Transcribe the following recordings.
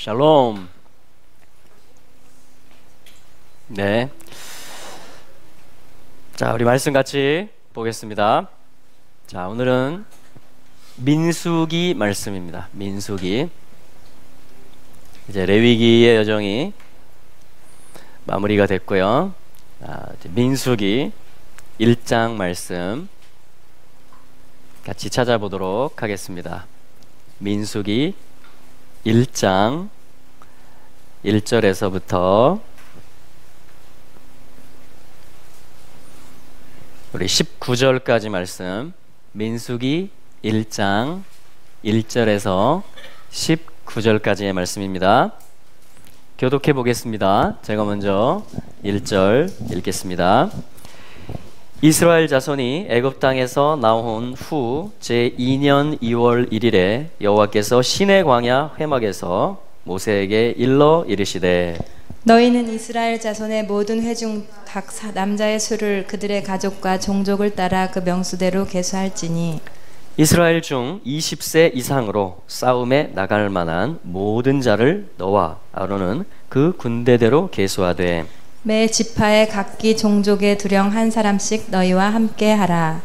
샬롬. 네. 자, 우리 말씀 같이 보겠습니다. 자, 오늘은 민수기 말씀입니다. 민수기. 이제 레위기의 여정이 마무리가 됐고요. 이제 민수기 1장 말씀 같이 찾아보도록 하겠습니다. 민수기 1장 1절에서부터 우리 19절까지 말씀, 민수기 1장 1절에서 19절까지의 말씀입니다. 교독해 보겠습니다. 제가 먼저 1절 읽겠습니다. 이스라엘 자손이 애굽 땅에서 나온 후 제2년 2월 1일에 여호와께서 시내 광야 회막에서 모세에게 일러 이르시되 너희는 이스라엘 자손의 모든 회중 각 남자의 수를 그들의 가족과 종족을 따라 그 명수대로 계수할지니 이스라엘 중 20세 이상으로 싸움에 나갈 만한 모든 자를 너와 아론은 그 군대대로 계수하되 매 지파의 각기 종족의 두령 한 사람씩 너희와 함께 하라.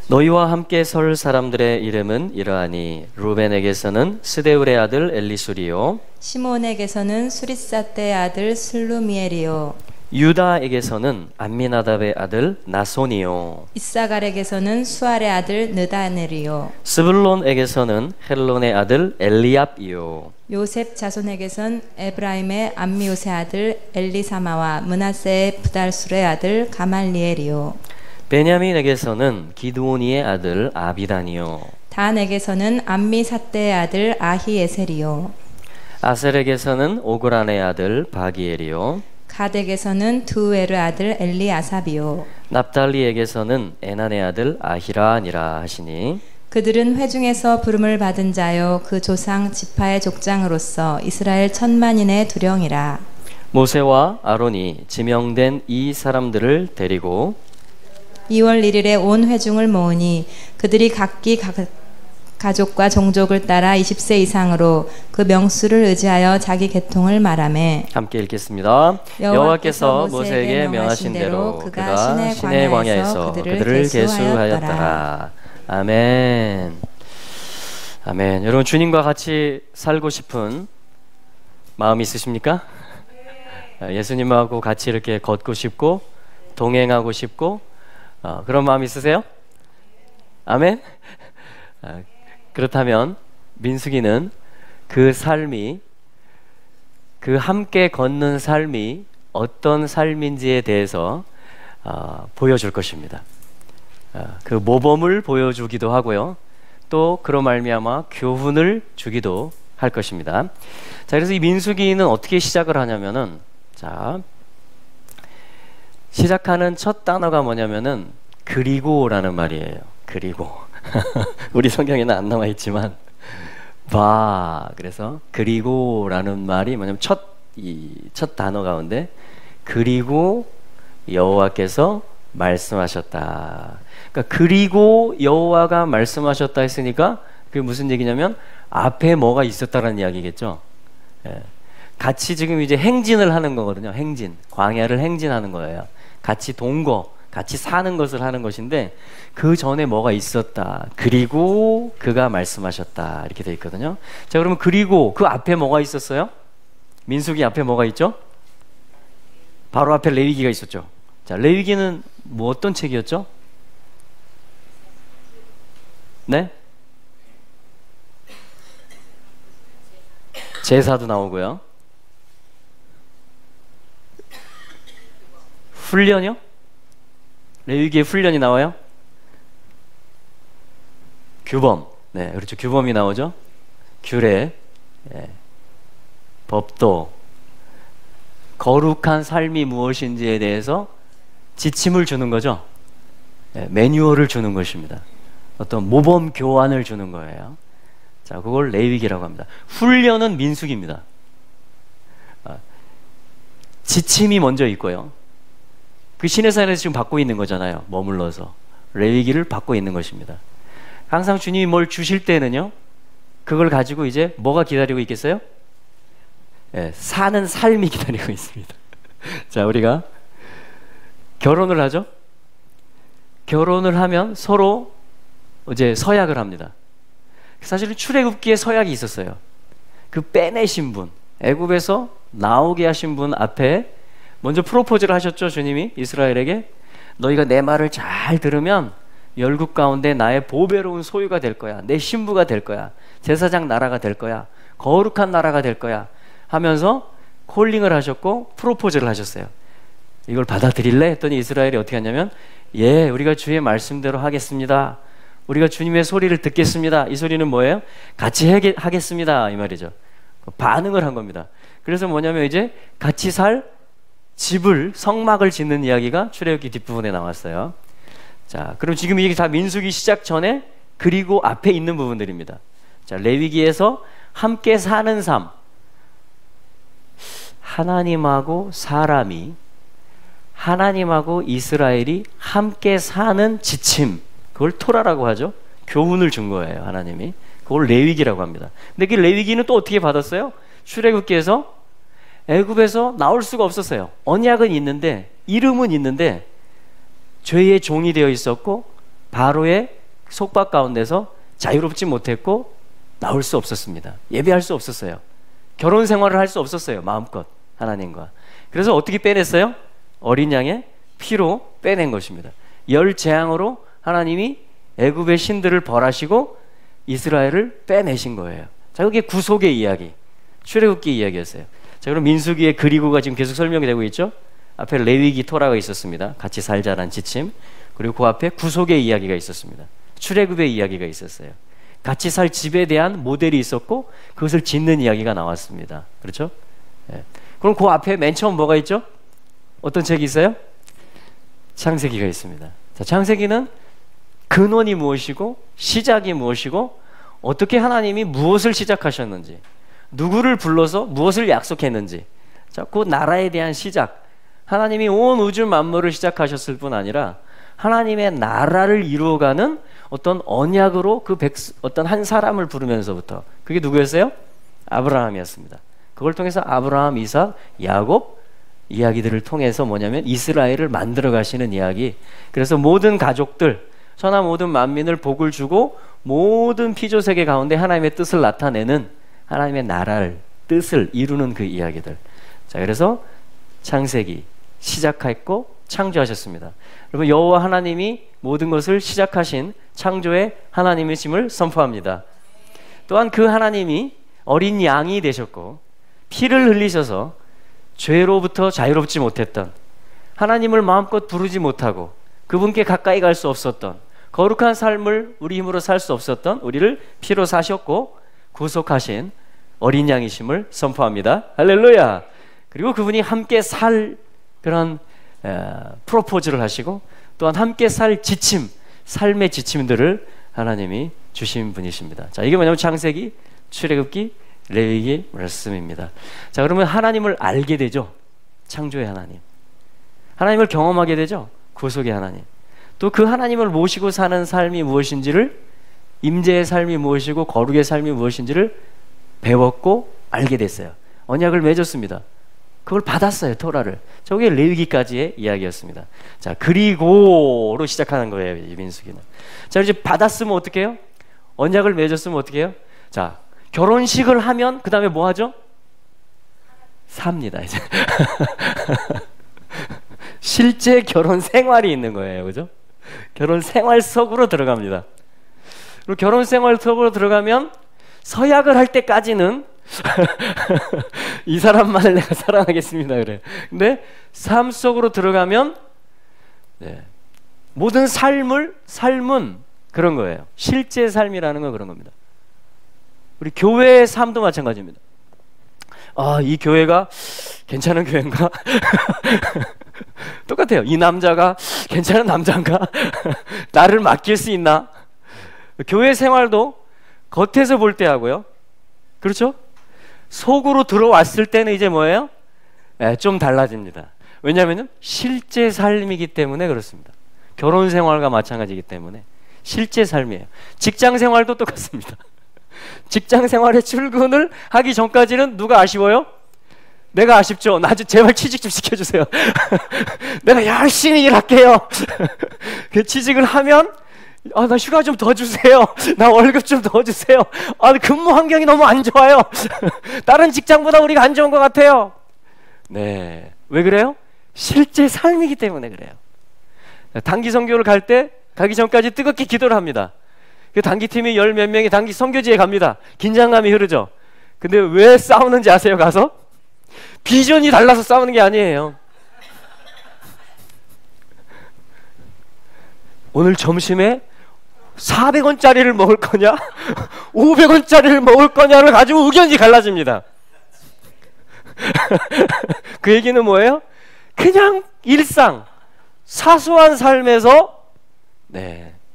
너희와 함께 설 사람들의 이름은 이러하니 루벤에게서는 스데울의 아들 엘리술이요 시몬에게서는 수리사떼의 아들 슬루미엘이요 유다에게서는 암미나답의 아들 나손이요 이사갈에게서는 수알의 아들 느다넬이요 스불론에게서는 헬론의 아들 엘리압이요 요셉 자손에게선 에브라임의 암미옷의 아들 엘리사마와 므낫세의 부달술의 아들 가말리엘이요 베냐민에게서는 기드오니의 아들 아비단이요 단에게서는 암미사떼의 아들 아히에셀이요 아셀에게서는 오그란의 아들 바기엘이요 가덱에서는 두에르 아들 엘리아삽이요 납달리에게서는 에난의 아들 아히라니라 하시니 그들은 회중에서 부름을 받은 자요 그 조상 지파의 족장으로서 이스라엘 1000만인의 두령이라. 모세와 아론이 지명된 이 사람들을 데리고 2월 1일에 온 회중을 모으니 그들이 각기 가족과 종족을 따라 20세 이상으로 그 명수를 의지하여 자기 계통을 말하매 함께 읽겠습니다. 여호와께서 모세에게 명하신 대로 그가 시내 광야에서 그들을 계수하였더라. 아멘. 아멘. 여러분 주님과 같이 살고 싶은 마음이 있으십니까? 예수님하고 같이 이렇게 걷고 싶고 동행하고 싶고 그런 마음 있으세요? 아멘. 그렇다면 민수기는 그 삶이 그 함께 걷는 삶이 어떤 삶인지에 대해서 보여줄 것입니다. 그 모범을 보여주기도 하고요. 또 그로 말미암아 교훈을 주기도 할 것입니다. 자, 그래서 이 민수기는 어떻게 시작을 하냐면은 자, 시작하는 첫 단어가 뭐냐면은 그리고라는 말이에요. 그리고 우리 성경에는 안 나와 있지만 그래서 그리고라는 말이 뭐냐면 첫 단어 가운데 그리고 여호와께서 말씀하셨다. 그러니까 그리고 여호와가 말씀하셨다 했으니까 그게 무슨 얘기냐면 앞에 뭐가 있었다라는 이야기겠죠. 예. 같이 지금 이제 행진을 하는 거거든요. 행진, 광야를 행진하는 거예요. 같이 동거, 같이 사는 것을 하는 것인데 그 전에 뭐가 있었다. 그리고 그가 말씀하셨다. 이렇게 돼 있거든요. 자, 그러면 그리고 그 앞에 뭐가 있었어요? 민수기 앞에 뭐가 있죠? 바로 앞에 레위기가 있었죠. 자, 레위기는 뭐 어떤 책이었죠? 네? 제사도 나오고요. 훈련이요? 레위기에 훈련이 나와요? 규범. 네, 그렇죠. 규범이 나오죠. 규례, 법도, 거룩한 삶이 무엇인지에 대해서 지침을 주는 거죠. 매뉴얼을 주는 것입니다. 어떤 모범 교환을 주는 거예요. 자, 그걸 레위기라고 합니다. 훈련은 민수기입니다. 지침이 먼저 있고요. 그 시내산에서 지금 받고 있는 거잖아요. 머물러서 레위기를 받고 있는 것입니다. 항상 주님이 뭘 주실 때는요, 그걸 가지고 이제 뭐가 기다리고 있겠어요? 예, 사는 삶이 기다리고 있습니다. 자, 우리가 결혼을 하죠. 결혼을 하면 서로 이제 서약을 합니다. 사실은 출애굽기에 서약이 있었어요. 그 빼내신 분, 애굽에서 나오게 하신 분 앞에 먼저 프로포즈를 하셨죠. 주님이 이스라엘에게 너희가 내 말을 잘 들으면 열국 가운데 나의 보배로운 소유가 될 거야. 내 신부가 될 거야. 제사장 나라가 될 거야. 거룩한 나라가 될 거야 하면서 콜링을 하셨고 프로포즈를 하셨어요. 이걸 받아들일래? 했더니 이스라엘이 어떻게 하냐면 예, 우리가 주의 말씀대로 하겠습니다. 우리가 주님의 소리를 듣겠습니다. 이 소리는 뭐예요? 같이 하겠습니다 이 말이죠. 반응을 한 겁니다. 그래서 뭐냐면 이제 같이 살 집을, 성막을 짓는 이야기가 출애굽기 뒷부분에 나왔어요. 자, 그럼 지금 이게 다 민수기 시작 전에 그리고 앞에 있는 부분들입니다. 자, 레위기에서 함께 사는 삶, 하나님하고 사람이, 하나님하고 이스라엘이 함께 사는 지침, 그걸 토라라고 하죠. 교훈을 준 거예요, 하나님이. 그걸 레위기라고 합니다. 근데 그 레위기는 또 어떻게 받았어요? 출애굽기에서 애굽에서 나올 수가 없었어요. 언약은 있는데, 이름은 있는데 죄의 종이 되어 있었고 바로의 속박 가운데서 자유롭지 못했고 나올 수 없었습니다. 예배할 수 없었어요. 결혼 생활을 할 수 없었어요. 마음껏 하나님과. 그래서 어떻게 빼냈어요? 어린 양의 피로 빼낸 것입니다. 열 재앙으로 하나님이 애굽의 신들을 벌하시고 이스라엘을 빼내신 거예요. 자, 그게 구속의 이야기, 출애굽기 이야기였어요. 자, 그럼 민수기의 그리고가 지금 계속 설명이 되고 있죠. 앞에 레위기 토라가 있었습니다. 같이 살자란 지침. 그리고 그 앞에 구속의 이야기가 있었습니다. 출애굽의 이야기가 있었어요. 같이 살 집에 대한 모델이 있었고 그것을 짓는 이야기가 나왔습니다. 그렇죠? 네. 그럼 그 앞에 맨 처음 뭐가 있죠? 어떤 책이 있어요? 창세기가 있습니다. 자, 창세기는 근원이 무엇이고 시작이 무엇이고 어떻게 하나님이 무엇을 시작하셨는지, 누구를 불러서 무엇을 약속했는지, 자, 그 나라에 대한 시작, 하나님이 온 우주 만물을 시작하셨을 뿐 아니라 하나님의 나라를 이루어가는 어떤 언약으로 어떤 한 사람을 부르면서부터, 그게 누구였어요? 아브라함이었습니다. 그걸 통해서 아브라함, 이삭, 야곱 이야기들을 통해서 뭐냐면 이스라엘을 만들어 가시는 이야기. 그래서 모든 가족들, 천하 모든 만민을 복을 주고 모든 피조세계 가운데 하나님의 뜻을 나타내는, 하나님의 나라를, 뜻을 이루는 그 이야기들. 자, 그래서 창세기 시작했고 창조하셨습니다. 여러분, 여호와 하나님이 모든 것을 시작하신 창조의 하나님이심을 선포합니다. 또한 그 하나님이 어린 양이 되셨고 피를 흘리셔서 죄로부터 자유롭지 못했던, 하나님을 마음껏 부르지 못하고 그분께 가까이 갈 수 없었던, 거룩한 삶을 우리 힘으로 살 수 없었던 우리를 피로 사셨고 구속하신 어린 양이심을 선포합니다. 할렐루야. 그리고 그분이 함께 살 그런 프로포즈를 하시고 또한 함께 살 지침, 삶의 지침들을 하나님이 주신 분이십니다. 자, 이게 뭐냐면 창세기, 출애굽기, 레위기 말씀입니다. 자, 그러면 하나님을 알게 되죠. 창조의 하나님. 하나님을 경험하게 되죠. 구속의 하나님. 또 그 하나님을 모시고 사는 삶이 무엇인지를, 임재의 삶이 무엇이고 거룩의 삶이 무엇인지를 배웠고 알게 됐어요. 언약을 맺었습니다. 그걸 받았어요. 토라를. 저게 레위기까지의 이야기였습니다. 자, 그리고로 시작하는 거예요, 이 민수기는. 자, 이제 받았으면 어떻게 해요? 언약을 맺었으면 어떻게 해요? 자, 결혼식을 하면 그 다음에 뭐 하죠? 삽니다, 이제. 실제 결혼 생활이 있는 거예요, 그죠? 결혼 생활 속으로 들어갑니다. 그리고 결혼 생활 속으로 들어가면 서약을 할 때까지는 이 사람만을 내가 사랑하겠습니다, 그래. 근데 삶 속으로 들어가면 모든 삶은 그런 거예요. 실제 삶이라는 건 그런 겁니다. 우리 교회의 삶도 마찬가지입니다. 아, 이 교회가 괜찮은 교회인가? 똑같아요. 이 남자가 괜찮은 남자인가? 나를 맡길 수 있나? 교회 생활도 겉에서 볼 때 하고요, 그렇죠? 속으로 들어왔을 때는 이제 뭐예요? 좀 달라집니다. 왜냐하면 실제 삶이기 때문에 그렇습니다. 결혼 생활과 마찬가지이기 때문에 실제 삶이에요. 직장 생활도 똑같습니다. 직장 생활에 출근을 하기 전까지는 누가 아쉬워요? 내가 아쉽죠? 나 제발 취직 좀 시켜주세요. 내가 열심히 일할게요. 그 취직을 하면 나 휴가 좀 더 주세요. 나 월급 좀 더 주세요. 근무 환경이 너무 안 좋아요. 다른 직장보다 우리가 안 좋은 것 같아요. 네, 왜 그래요? 실제 삶이기 때문에 그래요. 단기 선교를 갈 때 가기 전까지 뜨겁게 기도를 합니다. 그 단기팀이 열 몇 명이 단기 선교지에 갑니다. 긴장감이 흐르죠. 근데 왜 싸우는지 아세요? 가서? 비전이 달라서 싸우는 게 아니에요. 오늘 점심에 400원짜리를 먹을 거냐 500원짜리를 먹을 거냐를 가지고 의견이 갈라집니다. 그 얘기는 뭐예요? 그냥 일상 사소한 삶에서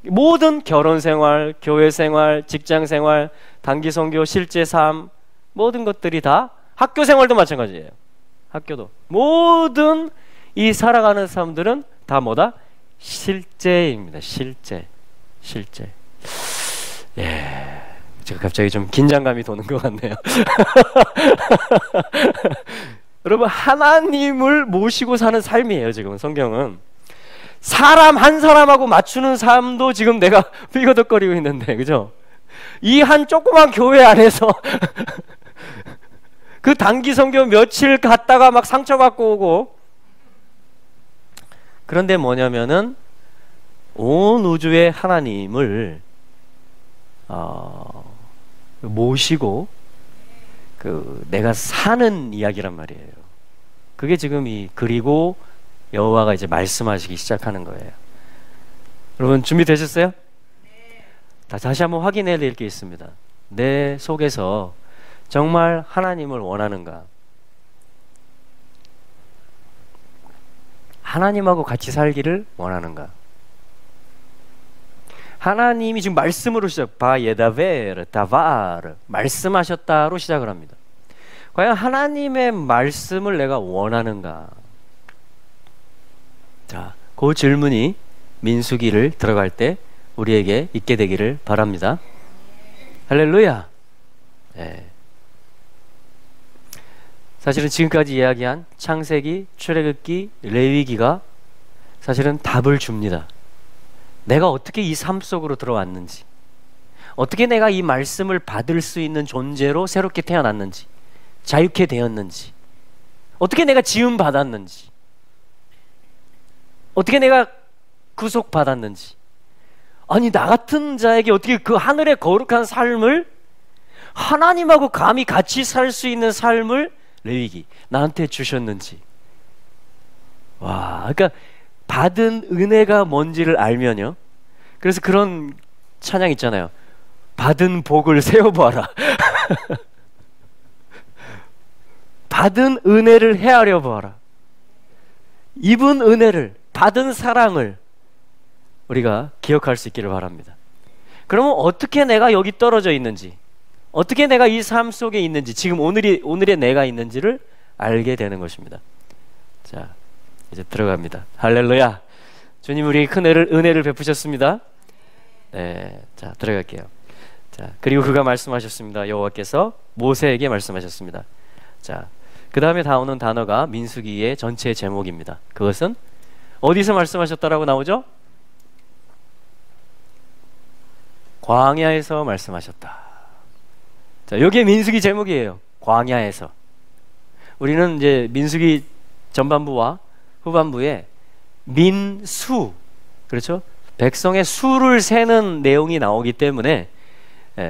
모든 결혼생활, 교회생활, 직장생활, 단기선교, 실제 삶 모든 것들이 다 학교생활도 마찬가지예요. 학교도 모든 이 살아가는 사람들은 다 뭐다? 실제입니다. 실제. 제가 갑자기 좀 긴장감이 도는 것 같네요. 여러분, 하나님을 모시고 사는 삶이에요. 지금 성경은 사람 한 사람하고 맞추는 삶도 지금 내가 삐거덕거리고 있는데, 그죠? 이 한 조그만 교회 안에서 그 단기 선교 며칠 갔다가 막 상처받고 오고. 그런데 뭐냐면은 온 우주의 하나님을 모시고 내가 사는 이야기란 말이에요. 그게 지금 그리고 여호와가 이제 말씀하시기 시작하는 거예요. 여러분 준비되셨어요? 다시 한번 확인해야 될 게 있습니다. 내 속에서 정말 하나님을 원하는가? 하나님하고 같이 살기를 원하는가? 하나님이 지금 말씀으로 바예다베르 다바르 말씀하셨다로 시작을 합니다. 과연 하나님의 말씀을 내가 원하는가? 자, 그 질문이 민수기를 들어갈 때 우리에게 있게 되기를 바랍니다. 할렐루야. 네. 사실은 지금까지 이야기한 창세기, 출애굽기, 레위기가 사실은 답을 줍니다. 내가 어떻게 이 삶 속으로 들어왔는지, 어떻게 내가 이 말씀을 받을 수 있는 존재로 새롭게 태어났는지, 자유케 되었는지, 어떻게 내가 지음 받았는지, 어떻게 내가 구속받았는지, 아니 나 같은 자에게 어떻게 그 하늘의 거룩한 삶을, 하나님하고 감히 같이 살 수 있는 삶을 레위기 나한테 주셨는지. 와, 그러니까 받은 은혜가 뭔지를 알면요. 그래서 그런 찬양 있잖아요. 받은 복을 세어보아라. 받은 은혜를 헤아려 보아라. 입은 은혜를, 받은 사랑을 우리가 기억할 수 있기를 바랍니다. 그러면 어떻게 내가 여기 떨어져 있는지, 어떻게 내가 이 삶 속에 있는지, 지금 오늘의 내가 있는지를 알게 되는 것입니다. 자, 이제 들어갑니다. 할렐루야. 주님 우리에게 큰 은혜를 베푸셨습니다. 네, 자 들어갈게요. 자, 그리고 그가 말씀하셨습니다. 여호와께서 모세에게 말씀하셨습니다. 자, 그 다음에 나오는 단어가 민수기의 전체 제목입니다. 그것은 어디서 말씀하셨다라고 나오죠? 광야에서 말씀하셨다. 자, 여기에 민수기 제목이에요. 광야에서. 우리는 이제 민수기 전반부와 후반부에 민수, 그렇죠? 백성의 수를 세는 내용이 나오기 때문에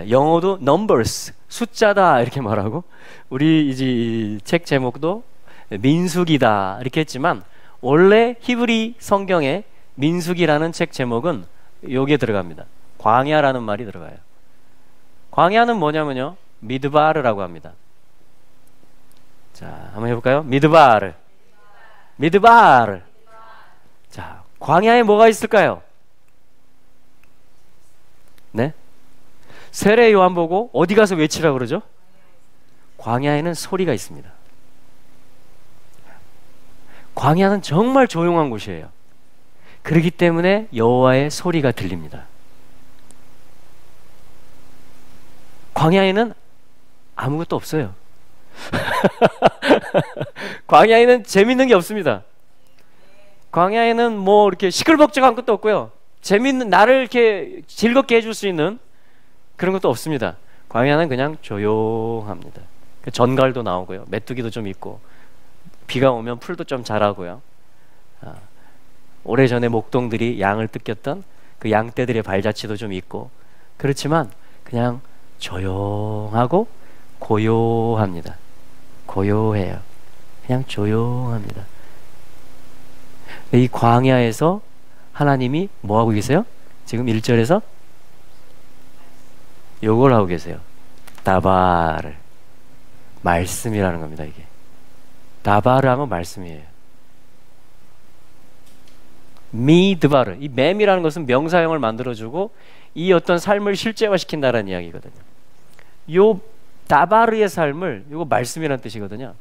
영어도 numbers, 숫자다 이렇게 말하고, 우리 이제 책 제목도 민수기다 이렇게 했지만 원래 히브리 성경에 민수기라는 책 제목은 여기에 들어갑니다. 광야라는 말이 들어가요. 광야는 뭐냐면요, 미드바르라고 합니다. 자, 한번 해볼까요? 미드바르. 자, 광야에 뭐가 있을까요? 네? 세례 요한 보고 어디 가서 외치라고 그러죠? 광야에는 소리가 있습니다. 광야는 정말 조용한 곳이에요. 그렇기 때문에 여호와의 소리가 들립니다. 광야에는 아무것도 없어요. 광야에는 재밌는 게 없습니다. 광야에는 뭐 이렇게 시끌벅적한 것도 없고요. 재밌는, 나를 이렇게 즐겁게 해줄 수 있는 그런 것도 없습니다. 광야는 그냥 조용합니다. 전갈도 나오고요. 메뚜기도 좀 있고, 비가 오면 풀도 좀 자라고요. 오래전에 목동들이 양을 뜯겼던 그 양떼들의 발자취도 좀 있고, 그렇지만 그냥 조용하고 고요합니다. 고요해요. 그냥 조용합니다. 이 광야에서 하나님이 뭐 하고 계세요? 지금 1절에서 요걸 하고 계세요. 다바르, 말씀이라는 겁니다. 이게 다바르 하면 말씀이에요. 미드바르, 이 맴이라는 것은 명사형을 만들어주고 이 어떤 삶을 실제화시킨다는 이야기거든요. 요 다바르의 삶을, 이거 말씀이라는 뜻이거든요.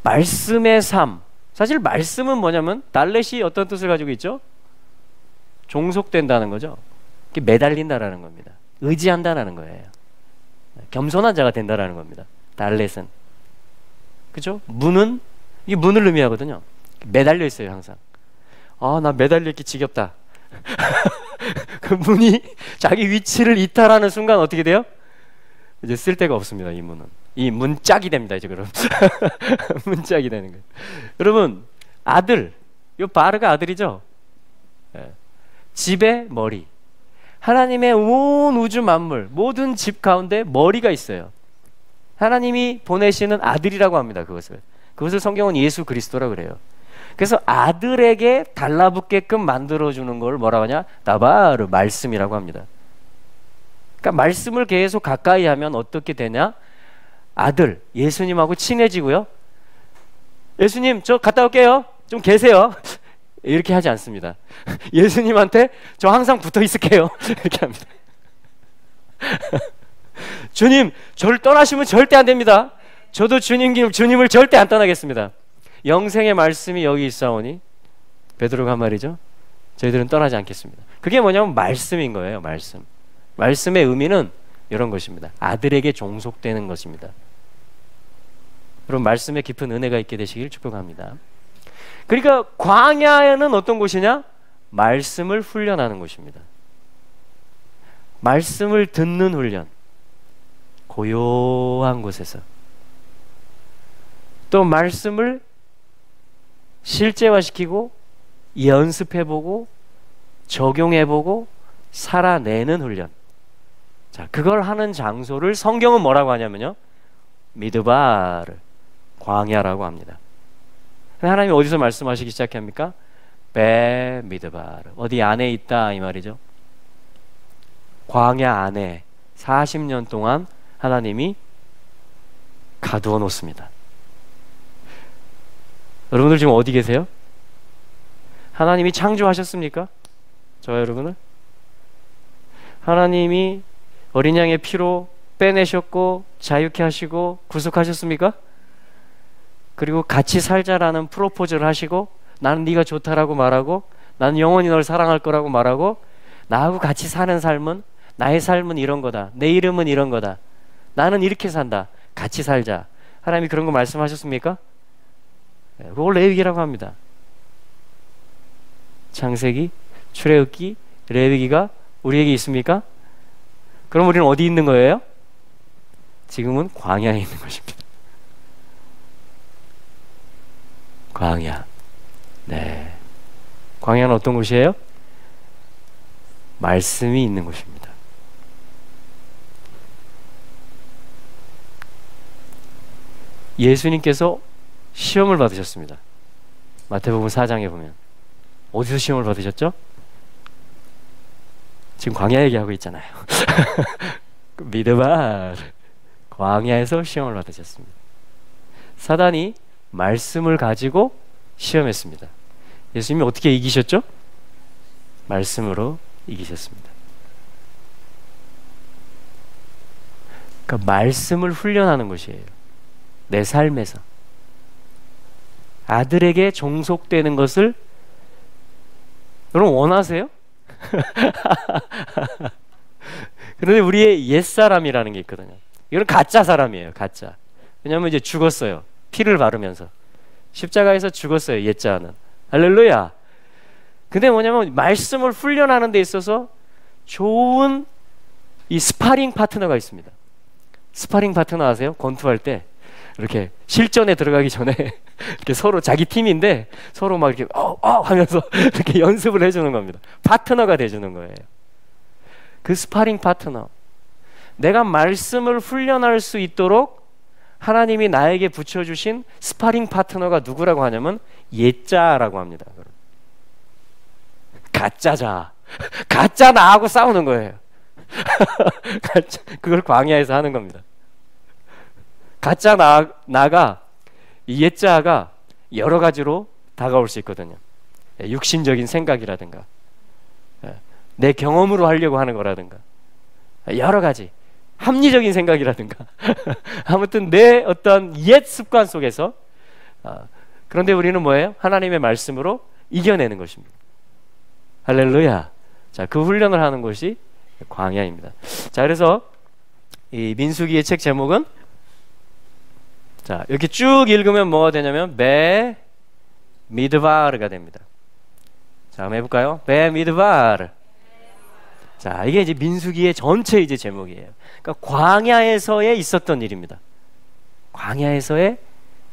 말씀의 삶. 사실 말씀은 뭐냐면 달렛이 어떤 뜻을 가지고 있죠? 종속된다는 거죠. 매달린다라는 겁니다. 의지한다라는 거예요. 겸손한 자가 된다라는 겁니다. 달렛은. 그죠? 문은, 이게 문을 의미하거든요. 매달려 있어요, 항상. 아, 나 매달려 있기 지겹다. 그 문이 자기 위치를 이탈하는 순간 어떻게 돼요? 이제 쓸 데가 없습니다. 이 문은. 이 문짝이 됩니다. 이제 그럼 문짝이 되는 거예요. 여러분, 아들, 요 바르가 아들이죠. 예. 집의 머리. 하나님의 온 우주 만물, 모든 집 가운데 머리가 있어요. 하나님이 보내시는 아들이라고 합니다. 그것을 성경은 예수 그리스도라 그래요. 그래서 아들에게 달라붙게끔 만들어주는 걸 뭐라고 하냐? 다바르, 말씀이라고 합니다. 그러니까 말씀을 계속 가까이 하면 어떻게 되냐? 아들, 예수님하고 친해지고요. 예수님, 저 갔다 올게요. 좀 계세요. 이렇게 하지 않습니다. 예수님한테 저 항상 붙어 있을게요. 이렇게 합니다. 주님, 저를 떠나시면 절대 안 됩니다. 저도 주님을 절대 안 떠나겠습니다. 영생의 말씀이 여기 있사오니, 베드로가 한 말이죠. 저희들은 떠나지 않겠습니다. 그게 뭐냐면 말씀인 거예요. 말씀. 말씀의 의미는 이런 것입니다. 아들에게 종속되는 것입니다. 여러분, 말씀에 깊은 은혜가 있게 되시길 축복합니다. 그러니까 광야에는 어떤 곳이냐? 말씀을 훈련하는 곳입니다. 말씀을 듣는 훈련. 고요한 곳에서 또 말씀을 실제화시키고 연습해보고 적용해보고 살아내는 훈련. 자, 그걸 하는 장소를 성경은 뭐라고 하냐면요, 미드바르, 광야라고 합니다. 하나님이 어디서 말씀하시기 시작합니까? 베 미드바르, 어디 안에 있다 이 말이죠. 광야 안에 40년 동안 하나님이 가두어 놓습니다. 여러분들 지금 어디 계세요? 하나님이 창조하셨습니까? 저와 여러분을? 하나님이 어린 양의 피로 빼내셨고 자유케 하시고 구속하셨습니까? 그리고 같이 살자라는 프로포즈를 하시고, 나는 네가 좋다라고 말하고, 나는 영원히 널 사랑할 거라고 말하고, 나하고 같이 사는 삶은, 나의 삶은 이런 거다, 내 이름은 이런 거다, 나는 이렇게 산다, 같이 살자. 하나님이 그런 거 말씀하셨습니까? 그걸 레위기라고 합니다. 창세기, 출애굽기, 레위기가 우리에게 있습니까? 그럼 우리는 어디 있는 거예요? 지금은 광야에 있는 것입니다. 광야. 네. 광야는 어떤 곳이에요? 말씀이 있는 곳입니다. 예수님께서 시험을 받으셨습니다. 마태복음 4장에 보면. 어디서 시험을 받으셨죠? 지금 광야 얘기하고 있잖아요. 미드바르, 광야에서 시험을 받으셨습니다. 사단이 말씀을 가지고 시험했습니다. 예수님이 어떻게 이기셨죠? 말씀으로 이기셨습니다. 그러니까 말씀을 훈련하는 것이에요. 내 삶에서 아들에게 종속되는 것을 여러분 원하세요? 그런데 우리의 옛사람이라는 게 있거든요. 이건 가짜 사람이에요. 가짜. 왜냐하면 이제 죽었어요. 피를 바르면서 십자가에서 죽었어요. 옛자는. 할렐루야. 근데 뭐냐면 말씀을 훈련하는 데 있어서 좋은 이 스파링 파트너가 있습니다. 스파링 파트너 아세요? 권투할 때 이렇게 실전에 들어가기 전에 이렇게 서로 자기 팀인데 서로 막 이렇게 하면서 이렇게 연습을 해주는 겁니다. 파트너가 돼주는 거예요. 그 스파링 파트너. 내가 말씀을 훈련할 수 있도록 하나님이 나에게 붙여주신 스파링 파트너가 누구라고 하냐면 옛자라고 합니다. 가짜자. 가짜 나하고 싸우는 거예요. 그걸 광야에서 하는 겁니다. 가짜 나가 이 옛자가 여러 가지로 다가올 수 있거든요. 육신적인 생각이라든가 내 경험으로 하려고 하는 거라든가 여러 가지 합리적인 생각이라든가 아무튼 내 어떤 옛 습관 속에서 그런데 우리는 뭐예요? 하나님의 말씀으로 이겨내는 것입니다. 할렐루야. 자, 그 훈련을 하는 것이 광야입니다. 자, 그래서 이 민수기의 책 제목은 자, 이렇게 쭉 읽으면 뭐가 되냐면 베 미드바르가 됩니다. 자, 한번 해볼까요? 베 미드바르. 자, 이게 이제 민수기의 전체 이제 제목이에요. 그러니까 광야에서의 있었던 일입니다. 광야에서의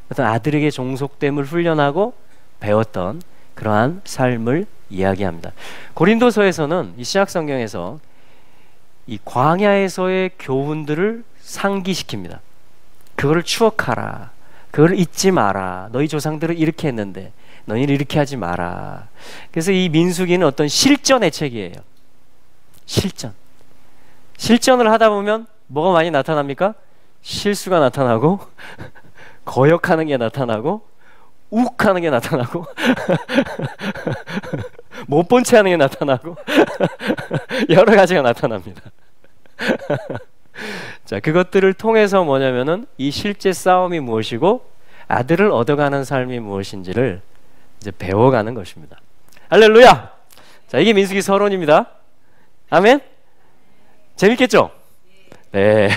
어떤 아들에게 종속됨을 훈련하고 배웠던 그러한 삶을 이야기합니다. 고린도서에서는 이 신약 성경에서 이 광야에서의 교훈들을 상기시킵니다. 그거를 추억하라. 그걸 잊지 마라. 너희 조상들은 이렇게 했는데 너희는 이렇게 하지 마라. 그래서 이 민수기는 어떤 실전의 책이에요. 실전을 하다 보면 뭐가 많이 나타납니까? 실수가 나타나고 거역하는 게 나타나고 욱하는 게 나타나고 못 본 채 하는 게 나타나고 여러 가지가 나타납니다. 자, 그것들을 통해서 뭐냐면은 이 실제 싸움이 무엇이고 아들을 얻어가는 삶이 무엇인지를 이제 배워가는 것입니다. 할렐루야. 자, 이게 민수기 서론입니다. 아멘. 재밌겠죠? 네.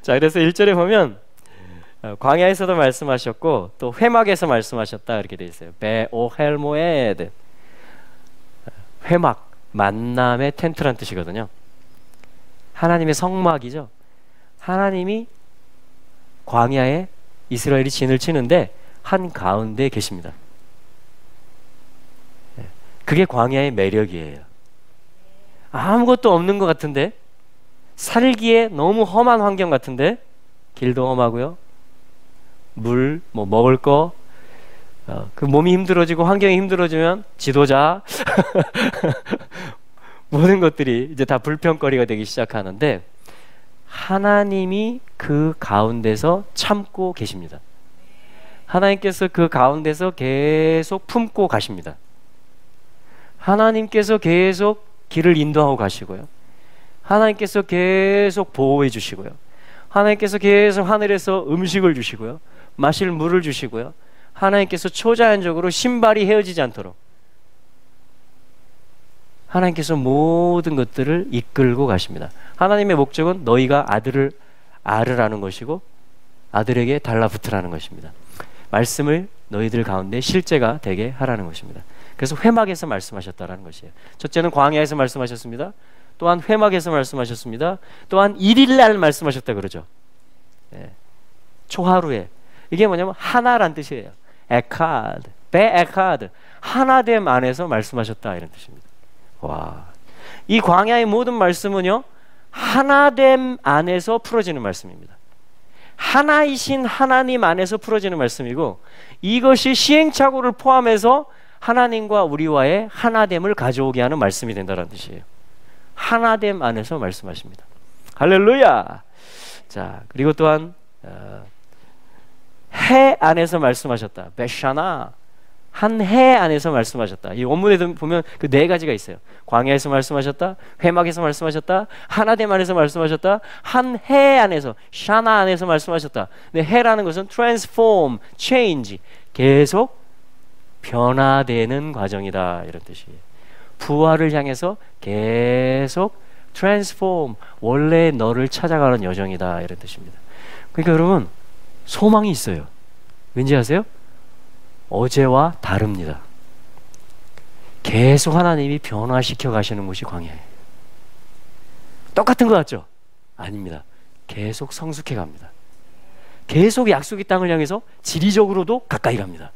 자, 그래서 1절에 보면 광야에서도 말씀하셨고 또 회막에서 말씀하셨다 이렇게 되어 있어요. 베오헬모에드. 회막, 만남의 텐트란 뜻이거든요. 하나님의 성막이죠. 하나님이 광야에 이스라엘이 진을 치는데 한가운데 계십니다. 그게 광야의 매력이에요. 아무것도 없는 것 같은데 살기에 너무 험한 환경 같은데 길도 험하고요. 물, 뭐 먹을 거, 그 몸이 힘들어지고 환경이 힘들어지면 지도자 모든 것들이 이제 다 불평거리가 되기 시작하는데 하나님이 그 가운데서 참고 계십니다. 하나님께서 그 가운데서 계속 품고 가십니다. 하나님께서 계속 길을 인도하고 가시고요. 하나님께서 계속 보호해 주시고요. 하나님께서 계속 하늘에서 음식을 주시고요. 마실 물을 주시고요. 하나님께서 초자연적으로 신발이 헤어지지 않도록 하나님께서 모든 것들을 이끌고 가십니다. 하나님의 목적은 너희가 아들을 아르라는 것이고 아들에게 달라붙으라는 것입니다. 말씀을 너희들 가운데 실제가 되게 하라는 것입니다. 그래서 회막에서 말씀하셨다라는 것이에요. 첫째는 광야에서 말씀하셨습니다. 또한 회막에서 말씀하셨습니다. 또한 1일날 말씀하셨다 그러죠. 예. 초하루에. 이게 뭐냐면 하나란 뜻이에요. 에카드, 베에카드. 하나됨 안에서 말씀하셨다 이런 뜻입니다. 와, 이 광야의 모든 말씀은요 하나됨 안에서 풀어지는 말씀입니다. 하나이신 하나님 안에서 풀어지는 말씀이고 이것이 시행착오를 포함해서 하나님과 우리와의 하나됨을 가져오게 하는 말씀이 된다는 뜻이에요. 하나됨 안에서 말씀하십니다. 할렐루야. 자, 그리고 또한 해 안에서 말씀하셨다. 베샤나. 한 해 안에서 말씀하셨다. 이 원문에 보면 그 네 가지가 있어요. 광야에서 말씀하셨다, 회막에서 말씀하셨다, 하나됨 안에서 말씀하셨다, 한 해 안에서, 샤나 안에서 말씀하셨다. 근데 해라는 것은 transform, change, 계속 변화되는 과정이다 이런 뜻이에요. 부활을 향해서 계속 transform, 원래 너를 찾아가는 여정이다, 이런 뜻입니다. 그러니까 여러분, 소망이 있어요. 왠지 아세요? 어제와 다릅니다. 계속 하나님이 변화시켜 가시는 곳이 광야예요. 똑같은 것 같죠? 아닙니다. 계속 성숙해 갑니다. 계속 약속의 땅을 향해서 지리적으로도 가까이 갑니다.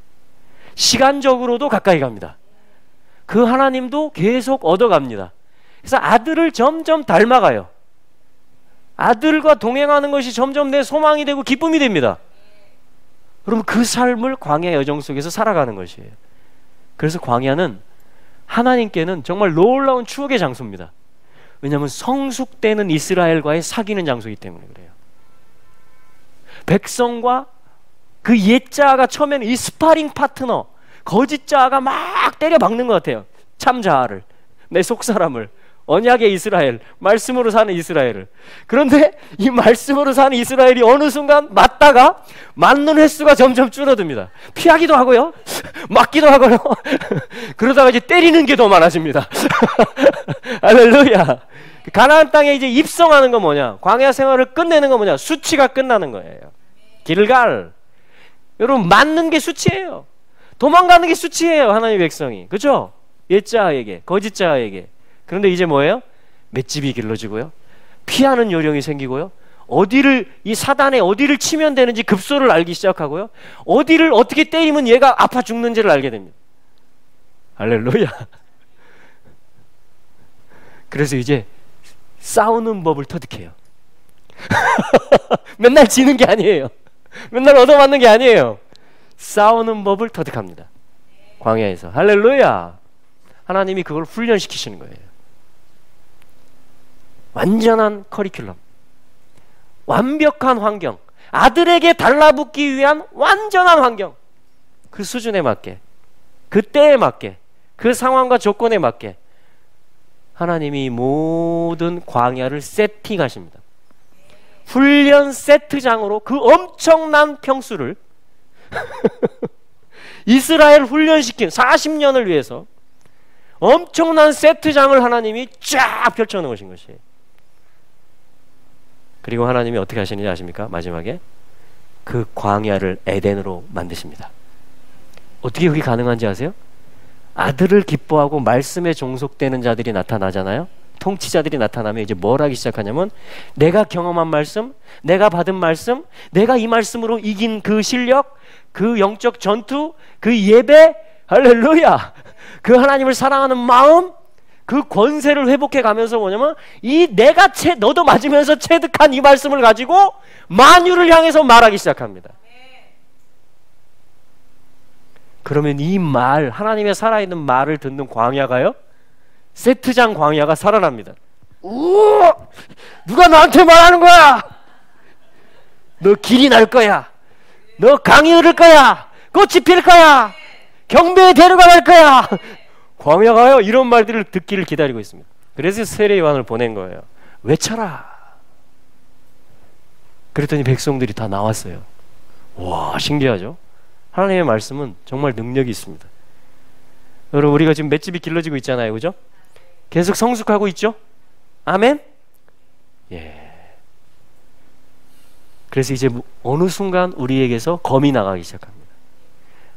시간적으로도 가까이 갑니다. 그 하나님도 계속 얻어갑니다. 그래서 아들을 점점 닮아가요. 아들과 동행하는 것이 점점 내 소망이 되고 기쁨이 됩니다. 그럼 그 삶을 광야 여정 속에서 살아가는 것이에요. 그래서 광야는 하나님께는 정말 놀라운 추억의 장소입니다. 왜냐하면 성숙되는 이스라엘과의 사귀는 장소이기 때문에 그래요. 백성과 그 옛자아가 처음에는 이 스파링 파트너, 거짓 자아가 막 때려 박는 것 같아요. 참 자아를, 내 속사람을, 언약의 이스라엘, 말씀으로 사는 이스라엘을. 그런데 이 말씀으로 사는 이스라엘이 어느 순간 맞다가 맞는 횟수가 점점 줄어듭니다. 피하기도 하고요, 맞기도 하고요. 그러다가 이제 때리는 게 더 많아집니다. 할렐루야. 가나안 땅에 이제 입성하는 건 뭐냐? 광야 생활을 끝내는 건 뭐냐? 수치가 끝나는 거예요. 길갈. 여러분, 맞는 게 수치예요. 도망가는 게 수치예요. 하나님의 백성이. 그렇죠? 옛자에게, 거짓자에게. 그런데 이제 뭐예요? 맷집이 길러지고요, 피하는 요령이 생기고요, 이 사단에 어디를 치면 되는지 급소를 알기 시작하고요, 어디를 어떻게 때리면 얘가 아파 죽는지를 알게 됩니다. 할렐루야. 그래서 이제 싸우는 법을 터득해요. 맨날 지는 게 아니에요. 맨날 얻어맞는 게 아니에요. 싸우는 법을 터득합니다. 광야에서. 할렐루야. 하나님이 그걸 훈련시키시는 거예요. 완전한 커리큘럼, 완벽한 환경, 아들에게 달라붙기 위한 완전한 환경, 그 수준에 맞게, 그 때에 맞게, 그 상황과 조건에 맞게 하나님이 모든 광야를 세팅하십니다. 훈련 세트장으로 그 엄청난 평수를 이스라엘 훈련시킨 40년을 위해서 엄청난 세트장을 하나님이 쫙 펼쳐놓은 것인 것이에요. 그리고 하나님이 어떻게 하시는지 아십니까? 마지막에 그 광야를 에덴으로 만드십니다. 어떻게 그게 가능한지 아세요? 아들을 기뻐하고 말씀에 종속되는 자들이 나타나잖아요. 통치자들이 나타나면 이제 뭘 하기 시작하냐면, 내가 경험한 말씀, 내가 받은 말씀, 내가 이 말씀으로 이긴 그 실력, 그 영적 전투, 그 예배, 할렐루야, 그 하나님을 사랑하는 마음, 그 권세를 회복해 가면서 뭐냐면, 너도 맞으면서 체득한 이 말씀을 가지고 만유를 향해서 말하기 시작합니다. 그러면 이 말, 하나님의 살아있는 말을 듣는 광야가요, 세트장 광야가 살아납니다. 우와! 누가 나한테 말하는 거야? 너 길이 날 거야. 너 강이 흐를 거야. 꽃이 필 거야. 경배에 데려갈 거야. 광야가요, 이런 말들을 듣기를 기다리고 있습니다. 그래서 세례 요한을 보낸 거예요. 외쳐라. 그랬더니 백성들이 다 나왔어요. 와, 신기하죠? 하나님의 말씀은 정말 능력이 있습니다. 여러분, 우리가 지금 맷집이 길러지고 있잖아요, 그죠? 계속 성숙하고 있죠? 아멘? 예. 그래서 이제 어느 순간 우리에게서 검이 나가기 시작합니다.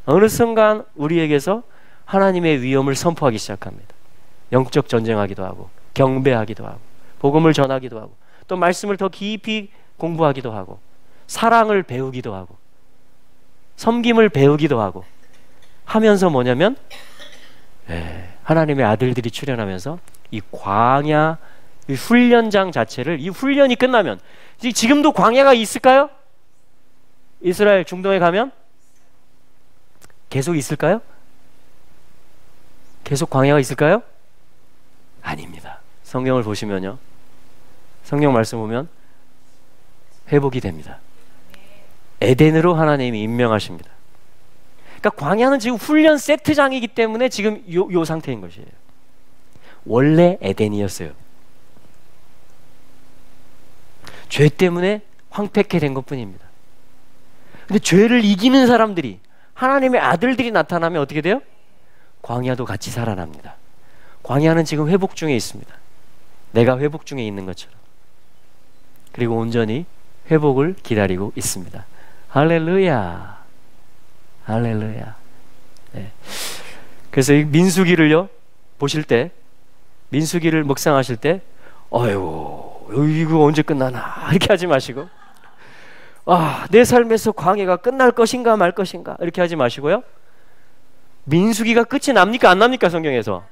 어느 순간 우리에게서 하나님의 위엄을 선포하기 시작합니다. 영적 전쟁하기도 하고, 경배하기도 하고, 복음을 전하기도 하고, 또 말씀을 더 깊이 공부하기도 하고, 사랑을 배우기도 하고, 섬김을 배우기도 하고 하면서 뭐냐면, 하나님의 아들들이 출현하면서 이 광야, 이 훈련장 자체를, 이 훈련이 끝나면, 지금도 광야가 있을까요? 이스라엘 중동에 가면 계속 있을까요? 계속 광야가 있을까요? 아닙니다. 성경을 보시면요, 성경 말씀 보면 회복이 됩니다. 에덴으로 하나님이 임명하십니다. 그러니까 광야는 지금 훈련 세트장이기 때문에 지금 요 상태인 것이에요. 원래 에덴이었어요. 죄 때문에 황폐케 된 것뿐입니다. 근데 죄를 이기는 사람들이, 하나님의 아들들이 나타나면 어떻게 돼요? 광야도 같이 살아납니다. 광야는 지금 회복 중에 있습니다. 내가 회복 중에 있는 것처럼. 그리고 온전히 회복을 기다리고 있습니다. 할렐루야. 할렐루야. 네. 그래서 이 민수기를요 보실 때, 민수기를 묵상하실 때, 어휴 이거 언제 끝나나 이렇게 하지 마시고, 내 삶에서 광야가 끝날 것인가 말 것인가 이렇게 하지 마시고요, 민수기가 끝이 납니까 안 납니까? 성경에서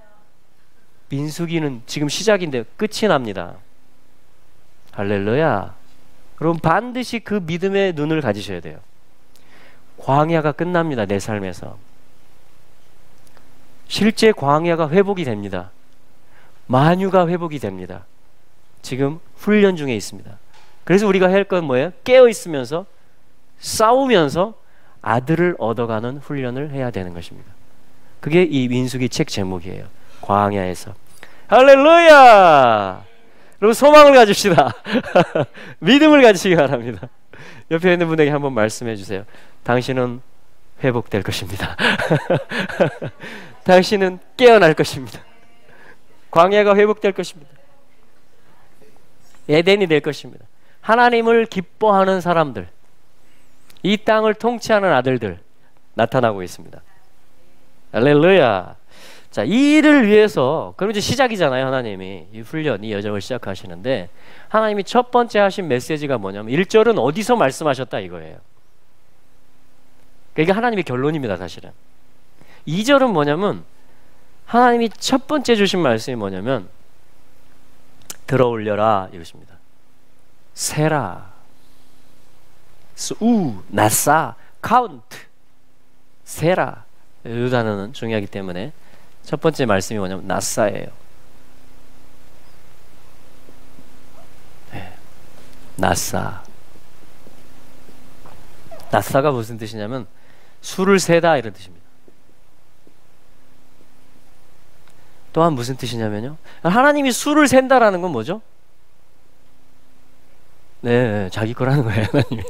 민수기는 지금 시작인데 끝이 납니다. 할렐루야. 그럼 반드시 그 믿음의 눈을 가지셔야 돼요. 광야가 끝납니다. 내 삶에서 실제 광야가 회복이 됩니다. 만유가 회복이 됩니다. 지금 훈련 중에 있습니다. 그래서 우리가 할 건 뭐예요? 깨어 있으면서 싸우면서 아들을 얻어가는 훈련을 해야 되는 것입니다. 그게 이 민수기 책 제목이에요. 광야에서. 할렐루야. 여러분 소망을 가집시다. 믿음을 가지시기 바랍니다. 옆에 있는 분에게 한번 말씀해 주세요. 당신은 회복될 것입니다. 당신은 깨어날 것입니다. 광야가 회복될 것입니다. 에덴이 될 것입니다. 하나님을 기뻐하는 사람들, 이 땅을 통치하는 아들들 나타나고 있습니다. 할렐루야. 자, 이 일을 위해서, 그럼 이제 시작이잖아요. 하나님이 이 훈련, 이 여정을 시작하시는데, 하나님이 첫 번째 하신 메시지가 뭐냐면 1절은 어디서 말씀하셨다 이거예요. 이게 하나님의 결론입니다. 사실은 2절은 뭐냐면 하나님이 첫 번째 주신 말씀이 뭐냐면 들어올려라 이것입니다. 세라, 나사, 카운트, 세라. 이 단어는 중요하기 때문에 첫 번째 말씀이 뭐냐면 나사예요. 네. 나사. 나사가 무슨 뜻이냐면 수를 세다 이런 뜻입니다. 또한 무슨 뜻이냐면요, 하나님이 수를 센다라는 건 뭐죠? 네, 자기 거라는 거예요. 하나님이.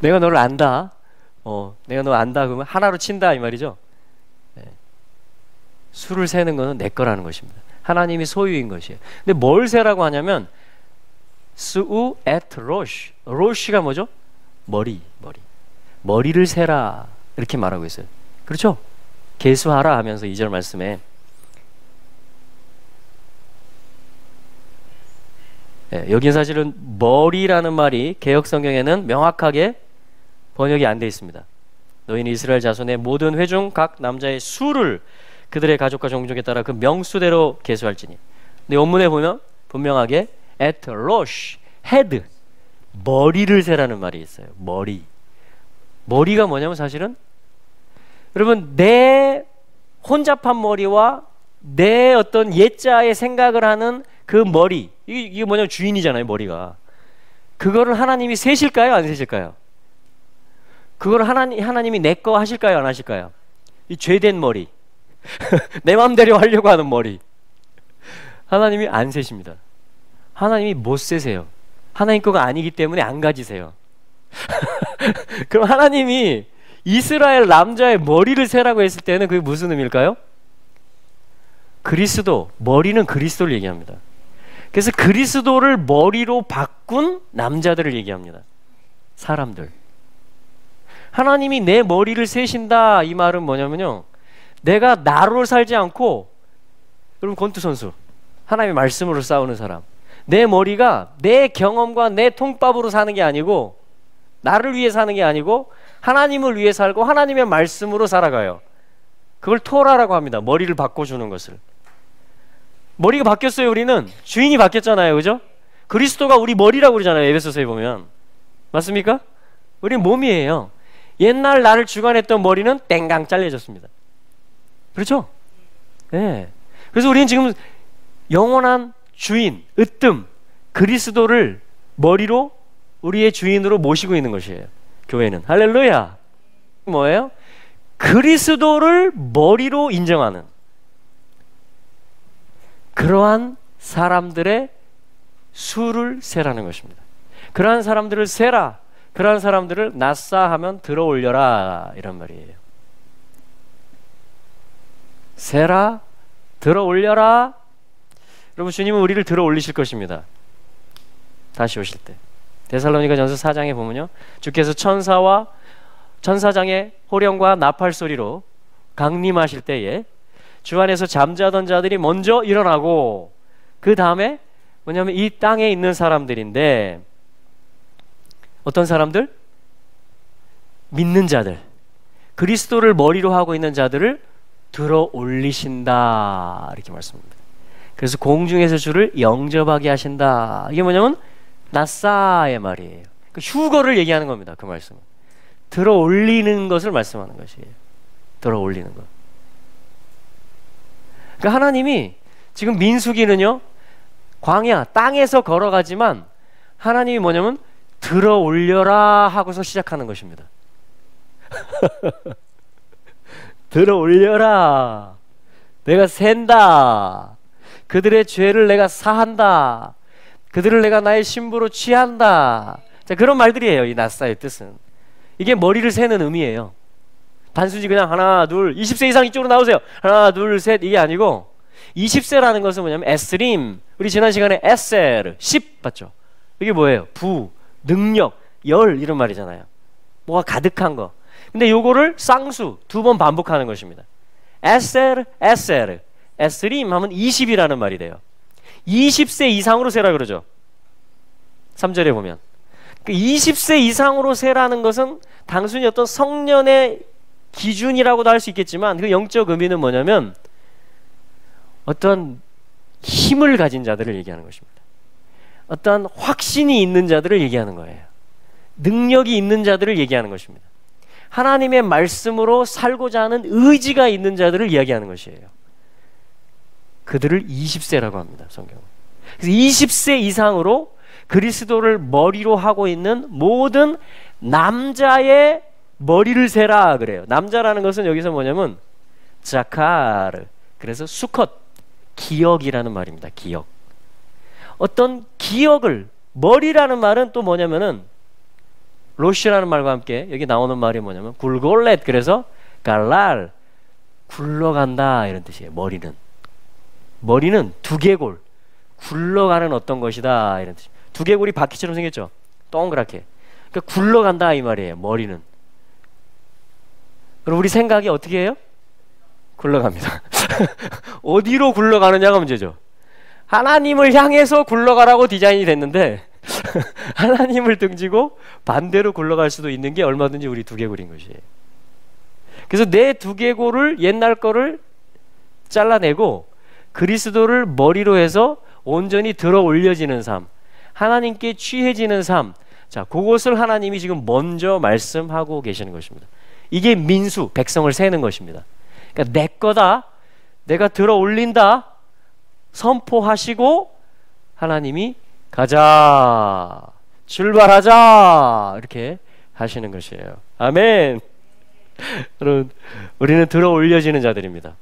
내가 너를 안다. 내가 너 안다 그러면 하나로 친다 이 말이죠. 네. 수를 세는 것은 내 거라는 것입니다. 하나님이 소유인 것이에요. 근데 뭘 세라고 하냐면 스우 에트 로시. 로시가 뭐죠? 머리를 세라 이렇게 말하고 있어요. 그렇죠? 계수하라 하면서 2절 말씀에 여긴 사실은 머리라는 말이 개역 성경에는 명확하게 번역이 안 돼 있습니다. 너희는 이스라엘 자손의 모든 회중 각 남자의 수를 그들의 가족과 종족에 따라 그 명수대로 계수할지니. 근데 원문에 보면 분명하게 at rosh, head, 머리를 세라는 말이 있어요. 머리가 뭐냐면 사실은 여러분 내 혼잡한 머리와 내 어떤 옛자의 생각을 하는 그 머리, 이게 뭐냐면 주인이잖아요. 머리가. 그거를 하나님이 세실까요 안 세실까요? 그걸 하나님이 내 거 하실까요 안 하실까요? 이 죄된 머리 내 마음대로 하려고 하는 머리 하나님이 안 세십니다. 하나님이 못 세세요. 하나님 거가 아니기 때문에 안 가지세요. 그럼 하나님이 이스라엘 남자의 머리를 세라고 했을 때는 그게 무슨 의미일까요? 그리스도, 머리는 그리스도를 얘기합니다. 그래서 그리스도를 머리로 바꾼 남자들을 얘기합니다. 사람들. 하나님이 내 머리를 세신다 이 말은 뭐냐면요, 내가 나로 살지 않고, 여러분 권투 선수, 하나님의 말씀으로 싸우는 사람, 내 머리가 내 경험과 내 통밥으로 사는 게 아니고, 나를 위해 사는 게 아니고 하나님을 위해 살고 하나님의 말씀으로 살아가요. 그걸 토라라고 합니다. 머리를 바꿔주는 것을. 머리가 바뀌었어요. 우리는 주인이 바뀌었잖아요. 그죠? 그리스도가 우리 머리라고 그러잖아요. 에베소서에 보면. 맞습니까? 우리는 몸이에요. 옛날 나를 주관했던 머리는 땡강 잘려졌습니다. 그렇죠? 네. 그래서 우리는 지금 영원한 주인, 으뜸, 그리스도를 머리로 우리의 주인으로 모시고 있는 것이에요. 교회는. 할렐루야. 뭐예요? 그리스도를 머리로 인정하는 그러한 사람들의 수를 세라는 것입니다. 그러한 사람들을 세라. 그러한 사람들을 나사하면 들어올려라 이런 말이에요. 세라, 들어올려라. 여러분, 주님은 우리를 들어 올리실 것입니다. 다시 오실 때. 데살로니가전서 4장에 보면요, 주께서 천사장의 호령과 나팔 소리로 강림하실 때에 주 안에서 잠자던 자들이 먼저 일어나고, 그 다음에 뭐냐면 이 땅에 있는 사람들인데, 어떤 사람들? 믿는 자들, 그리스도를 머리로 하고 있는 자들을 들어 올리신다, 이렇게 말씀합니다. 그래서 공중에서 주를 영접하게 하신다. 이게 뭐냐면 나사의 말이에요. 그 휴거를 얘기하는 겁니다. 그 말씀은 들어 올리는 것을 말씀하는 것이에요. 들어 올리는 것. 그러니까 하나님이 지금 민수기는요, 광야 땅에서 걸어가지만 하나님이 뭐냐면 들어 올려라 하고서 시작하는 것입니다. 들어 올려라. 내가 샌다. 그들의 죄를 내가 사한다. 그들을 내가 나의 신부로 취한다. 자, 그런 말들이에요. 이 나사의 뜻은. 이게 머리를 세는 의미예요. 단순히 그냥 하나 둘 20세 이상 이쪽으로 나오세요, 하나 둘 셋, 이게 아니고 20세라는 것은 뭐냐면 에스림, 우리 지난 시간에 에셀 10 봤죠? 이게 뭐예요? 부, 능력, 열, 이런 말이잖아요. 뭐가 가득한 거. 근데 요거를 쌍수 2번 반복하는 것입니다. 에셀, 에셀, 에스림 하면 20이라는 말이 돼요. 20세 이상으로 세라 그러죠. 3절에 보면 그 20세 이상으로 세라는 것은 단순히 어떤 성년의 기준이라고도 할 수 있겠지만, 그 영적 의미는 뭐냐면 어떤 힘을 가진 자들을 얘기하는 것입니다. 어떤 확신이 있는 자들을 얘기하는 거예요. 능력이 있는 자들을 얘기하는 것입니다. 하나님의 말씀으로 살고자 하는 의지가 있는 자들을 이야기하는 것이에요. 그들을 20세라고 합니다, 성경은. 그래서 20세 이상으로 그리스도를 머리로 하고 있는 모든 남자의 머리를 세라 그래요. 남자라는 것은 여기서 뭐냐면 자카르, 그래서 수컷, 기억이라는 말입니다. 기억. 어떤 기억을, 머리라는 말은 또 뭐냐면은 로시라는 말과 함께 여기 나오는 말이 뭐냐면 굴골렛, 그래서 갈랄, 굴러간다, 이런 뜻이에요. 머리는 두개골, 굴러가는 어떤 것이다, 이런 뜻. 두개골이 바퀴처럼 생겼죠. 동그랗게. 그러니까 굴러간다 이 말이에요. 머리는. 그럼 우리 생각이 어떻게 해요? 굴러갑니다. 어디로 굴러가느냐가 문제죠. 하나님을 향해서 굴러가라고 디자인이 됐는데 하나님을 등지고 반대로 굴러갈 수도 있는 게 얼마든지 우리 두개골인 것이에요. 그래서 내 두개골을, 옛날 거를 잘라내고 그리스도를 머리로 해서 온전히 들어 올려지는 삶, 하나님께 취해지는 삶, 자, 그것을 하나님이 지금 먼저 말씀하고 계시는 것입니다. 이게 민수, 백성을 세는 것입니다. 그러니까 내 거다, 내가 들어 올린다 선포하시고 하나님이 가자, 출발하자, 이렇게 하시는 것이에요. 아멘. 여러분, 우리는 들어 올려지는 자들입니다.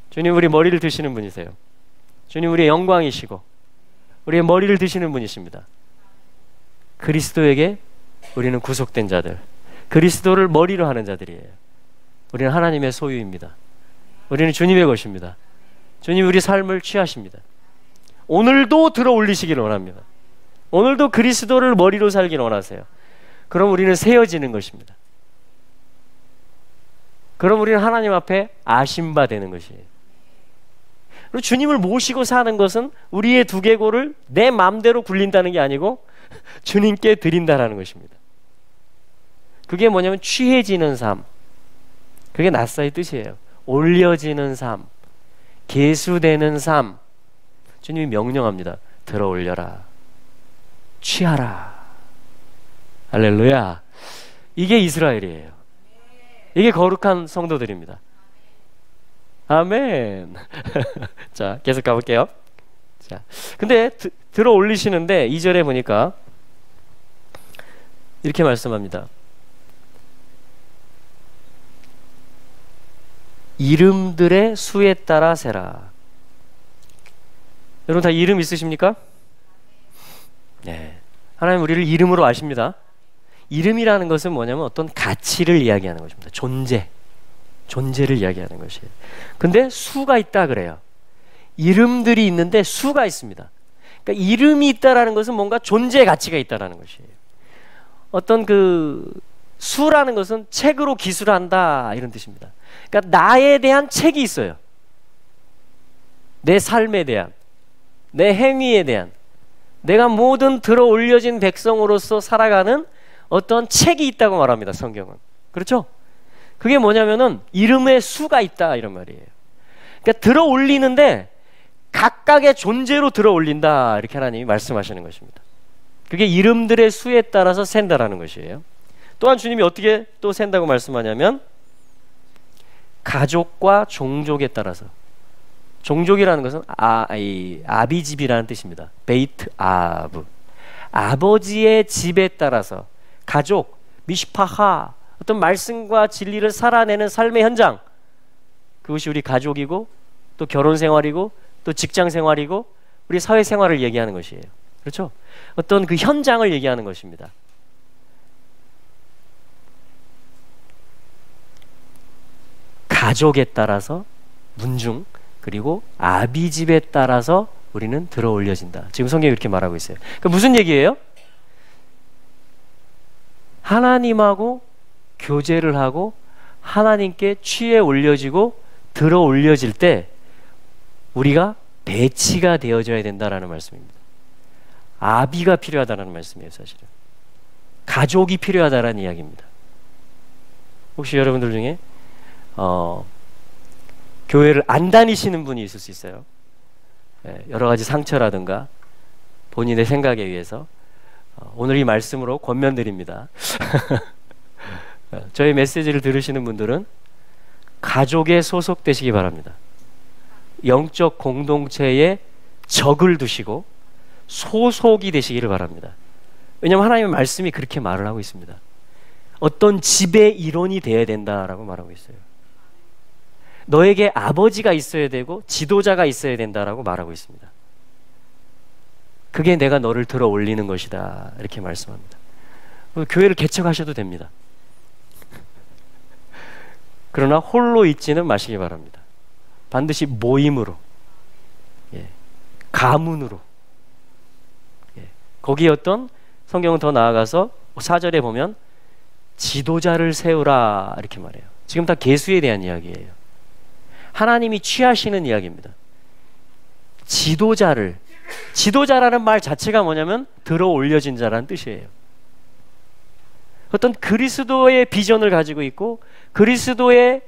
주님, 우리 머리를 드시는 분이세요. 주님, 우리의 영광이시고 우리의 머리를 드시는 분이십니다. 그리스도에게 우리는 구속된 자들, 그리스도를 머리로 하는 자들이에요. 우리는 하나님의 소유입니다. 우리는 주님의 것입니다. 주님, 우리 삶을 취하십니다. 오늘도 들어 올리시기를 원합니다. 오늘도 그리스도를 머리로 살기를 원하세요. 그럼 우리는 세어지는 것입니다. 그럼 우리는 하나님 앞에 아심바 되는 것이에요. 그리고 주님을 모시고 사는 것은 우리의 두개골을 내 마음대로 굴린다는 게 아니고 주님께 드린다라는 것입니다. 그게 뭐냐면 취해지는 삶, 그게 나사의 뜻이에요. 올려지는 삶, 계수되는 삶. 주님이 명령합니다. 들어 올려라, 취하라. 할렐루야. 이게 이스라엘이에요. 이게 거룩한 성도들입니다. 아멘. 자, 계속 가볼게요. 자, 근데 들어 올리시는데 2절에 보니까 이렇게 말씀합니다. 이름들의 수에 따라 세라. 여러분 다 이름 있으십니까? 네. 하나님 우리를 이름으로 아십니다. 이름이라는 것은 뭐냐면 어떤 가치를 이야기하는 것입니다. 존재를 이야기하는 것이에요. 근데 수가 있다 그래요. 이름들이 있는데 수가 있습니다. 그러니까 이름이 있다라는 것은 뭔가 존재 가치가 있다라는 것이에요. 어떤 그 수라는 것은 책으로 기술한다 이런 뜻입니다. 그러니까 나에 대한 책이 있어요. 내 삶에 대한, 내 행위에 대한, 내가 모든 들어 올려진 백성으로서 살아가는 어떤 책이 있다고 말합니다. 성경은. 그렇죠? 그게 뭐냐면은 이름의 수가 있다 이런 말이에요. 그러니까 들어 올리는데 각각의 존재로 들어 올린다 이렇게 하나님이 말씀하시는 것입니다. 그게 이름들의 수에 따라서 샌다라는 것이에요. 또한 주님이 어떻게 또 샌다고 말씀하냐면 가족과 종족에 따라서. 종족이라는 것은 아비집이라는 뜻입니다. 베이트 아브. 아버지의 집에 따라서 가족, 미시파하, 어떤 말씀과 진리를 살아내는 삶의 현장, 그것이 우리 가족이고 또 결혼 생활이고 또 직장 생활이고 우리 사회 생활을 얘기하는 것이에요. 그렇죠? 어떤 그 현장을 얘기하는 것입니다. 가족에 따라서 문중, 그리고 아비집에 따라서 우리는 들어 올려진다. 지금 성경이 이렇게 말하고 있어요. 그러니까 무슨 얘기예요? 하나님하고 교제를 하고 하나님께 취해 올려지고 들어 올려질 때 우리가 배치가 되어져야 된다라는 말씀입니다. 아비가 필요하다는 말씀이에요. 사실은 가족이 필요하다라는 이야기입니다. 혹시 여러분들 중에 교회를 안 다니시는 분이 있을 수 있어요. 여러 가지 상처라든가 본인의 생각에 의해서 오늘 이 말씀으로 권면드립니다. 저희 메시지를 들으시는 분들은 가족에 소속되시기 바랍니다. 영적 공동체에 적을 두시고 소속이 되시기를 바랍니다. 왜냐하면 하나님의 말씀이 그렇게 말을 하고 있습니다. 어떤 집의 일원이 되어야 된다라고 말하고 있어요. 너에게 아버지가 있어야 되고 지도자가 있어야 된다라고 말하고 있습니다. 그게 내가 너를 들어 올리는 것이다 이렇게 말씀합니다. 교회를 개척하셔도 됩니다. 그러나 홀로 있지는 마시기 바랍니다. 반드시 모임으로, 가문으로, 거기에 어떤 성경은 더 나아가서 4절에 보면 지도자를 세우라 이렇게 말해요. 지금 다 계수에 대한 이야기예요. 하나님이 취하시는 이야기입니다. 지도자라는 말 자체가 뭐냐면 들어 올려진 자라는 뜻이에요. 어떤 그리스도의 비전을 가지고 있고 그리스도를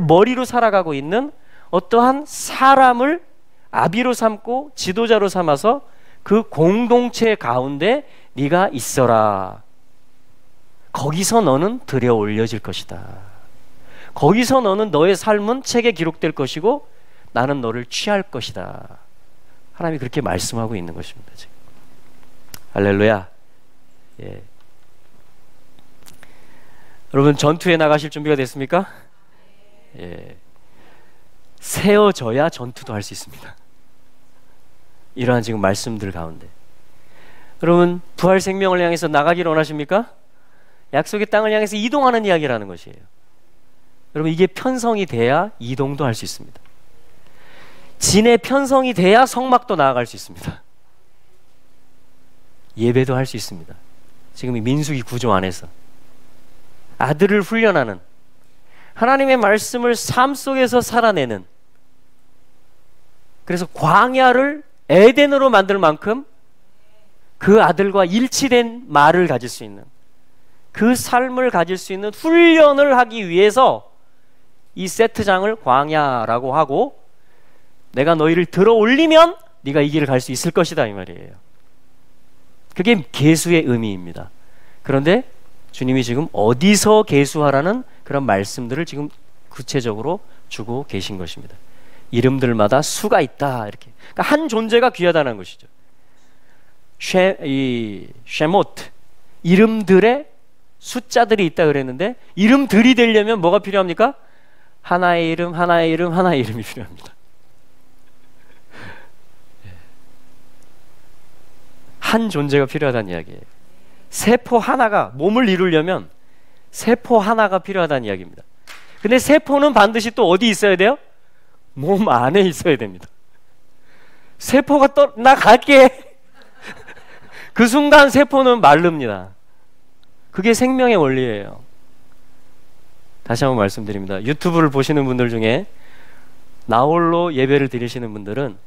머리로 살아가고 있는 어떠한 사람을 아비로 삼고 지도자로 삼아서 그 공동체 가운데 네가 있어라. 거기서 너는 들여 올려질 것이다. 거기서 너는 너의 삶은 책에 기록될 것이고 나는 너를 취할 것이다. 하나님이 그렇게 말씀하고 있는 것입니다. 지금. 할렐루야. 여러분 전투에 나가실 준비가 됐습니까? 세워져야 전투도 할 수 있습니다. 이러한 지금 말씀들 가운데 여러분 부활 생명을 향해서 나가기를 원하십니까? 약속의 땅을 향해서 이동하는 이야기라는 것이에요. 여러분 이게 편성이 돼야 이동도 할 수 있습니다. 진의 편성이 돼야 성막도 나아갈 수 있습니다. 예배도 할 수 있습니다. 지금 이 민수기 9조 안에서 아들을 훈련하는 하나님의 말씀을 삶 속에서 살아내는, 그래서 광야를 에덴으로 만들 만큼 그 아들과 일치된 말을 가질 수 있는, 그 삶을 가질 수 있는 훈련을 하기 위해서 이 세트장을 광야라고 하고 내가 너희를 들어 올리면 네가 이 길을 갈 수 있을 것이다 이 말이에요. 그게 계수의 의미입니다. 그런데 주님이 지금 어디서 계수하라는 그런 말씀들을 지금 구체적으로 주고 계신 것입니다. 이름들마다 수가 있다 이렇게. 그러니까 한 존재가 귀하다는 것이죠. 쉐모트 이름들의 숫자들이 있다 그랬는데 이름들이 되려면 뭐가 필요합니까? 하나의 이름, 하나의 이름, 하나의 이름이 필요합니다. 한 존재가 필요하다는 이야기예요. 세포 하나가 몸을 이루려면 세포 하나가 필요하다는 이야기입니다. 근데 세포는 반드시 또 어디 있어야 돼요? 몸 안에 있어야 됩니다. 세포가 나 갈게. 그 순간 세포는 마릅니다. 그게 생명의 원리예요. 다시 한번 말씀드립니다. 유튜브를 보시는 분들 중에 나홀로 예배를 드리시는 분들은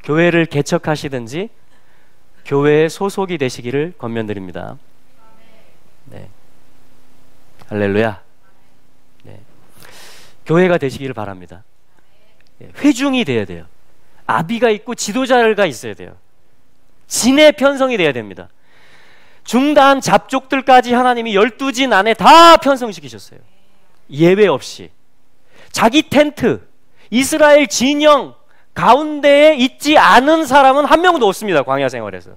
교회를 개척하시든지 교회에 소속이 되시기를 권면드립니다. 네. 할렐루야. 네. 교회가 되시기를 바랍니다. 네. 회중이 돼야 돼요. 아비가 있고 지도자가 있어야 돼요. 진의 편성이 돼야 됩니다. 중단 잡족들까지 하나님이 12진 안에 다 편성시키셨어요. 예외 없이. 자기 텐트, 이스라엘 진영 가운데에 있지 않은 사람은 한 명도 없습니다. 광야 생활에서.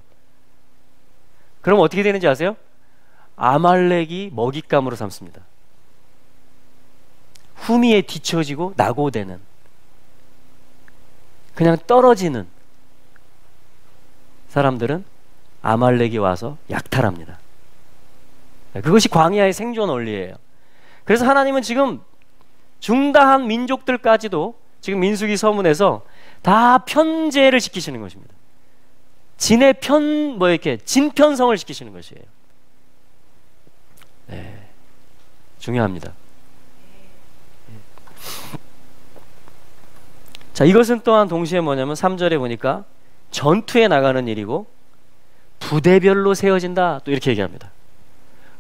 그럼 어떻게 되는지 아세요? 아말렉이 먹잇감으로 삼습니다. 후미에 뒤처지고 낙오되는, 그냥 떨어지는 사람들은 아말렉이 와서 약탈합니다. 그것이 광야의 생존 원리예요. 그래서 하나님은 지금 중다한 민족들까지도 지금 민수기 서문에서 다 편제를 시키시는 것입니다. 진의 진편성을 시키시는 것이에요. 네, 중요합니다. 자, 이것은 또한 동시에 뭐냐면 3절에 보니까 전투에 나가는 일이고 부대별로 세워진다, 또 이렇게 얘기합니다.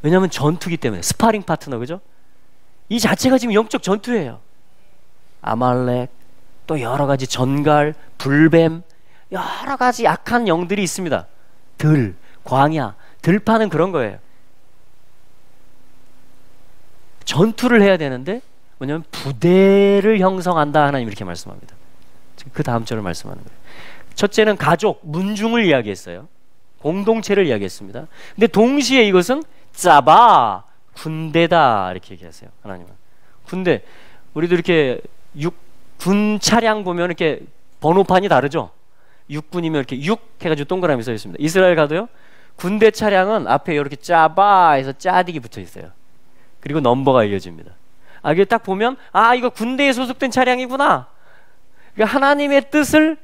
왜냐하면 전투기 때문에. 스파링 파트너, 그죠? 이 자체가 지금 영적 전투예요. 아말렉, 또 여러 가지 전갈, 불뱀, 여러 가지 약한 영들이 있습니다. 광야, 들판은 그런 거예요. 전투를 해야 되는데 뭐냐면 부대를 형성한다, 하나님 이렇게 말씀합니다. 그 다음 절을 말씀하는 거예요. 첫째는 가족, 문중을 이야기했어요. 공동체를 이야기했습니다. 근데 동시에 이것은 짜바, 군대다, 이렇게 얘기하세요. 하나님은 군대. 우리도 이렇게 군 차량 보면 이렇게 번호판이 다르죠. 육군이면 이렇게 6 해가지고 동그라미 써 있습니다. 이스라엘 가도요, 군대 차량은 앞에 이렇게 짜바 해서 짜딕이 붙어 있어요. 그리고 넘버가 이어집니다. 이게 딱 보면 이거 군대에 소속된 차량이구나. 그러니까 하나님의 뜻을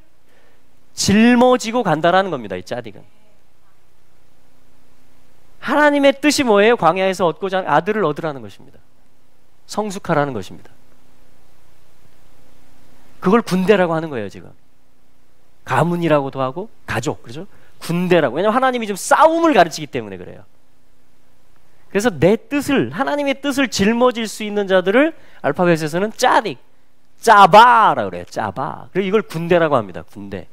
짊어지고 간다라는 겁니다. 이 짜딕은. 하나님의 뜻이 뭐예요? 광야에서 얻고자 하는 아들을 얻으라는 것입니다. 성숙하라는 것입니다. 그걸 군대라고 하는 거예요. 지금 가문이라고도 하고 가족, 그렇죠? 군대라고. 왜냐하면 하나님이 좀 싸움을 가르치기 때문에 그래요. 그래서 내 뜻을, 하나님의 뜻을 짊어질 수 있는 자들을 알파벳에서는 짜딕, 짜바라고 그래요. 짜바. 그래서 이걸 군대라고 합니다. 군대.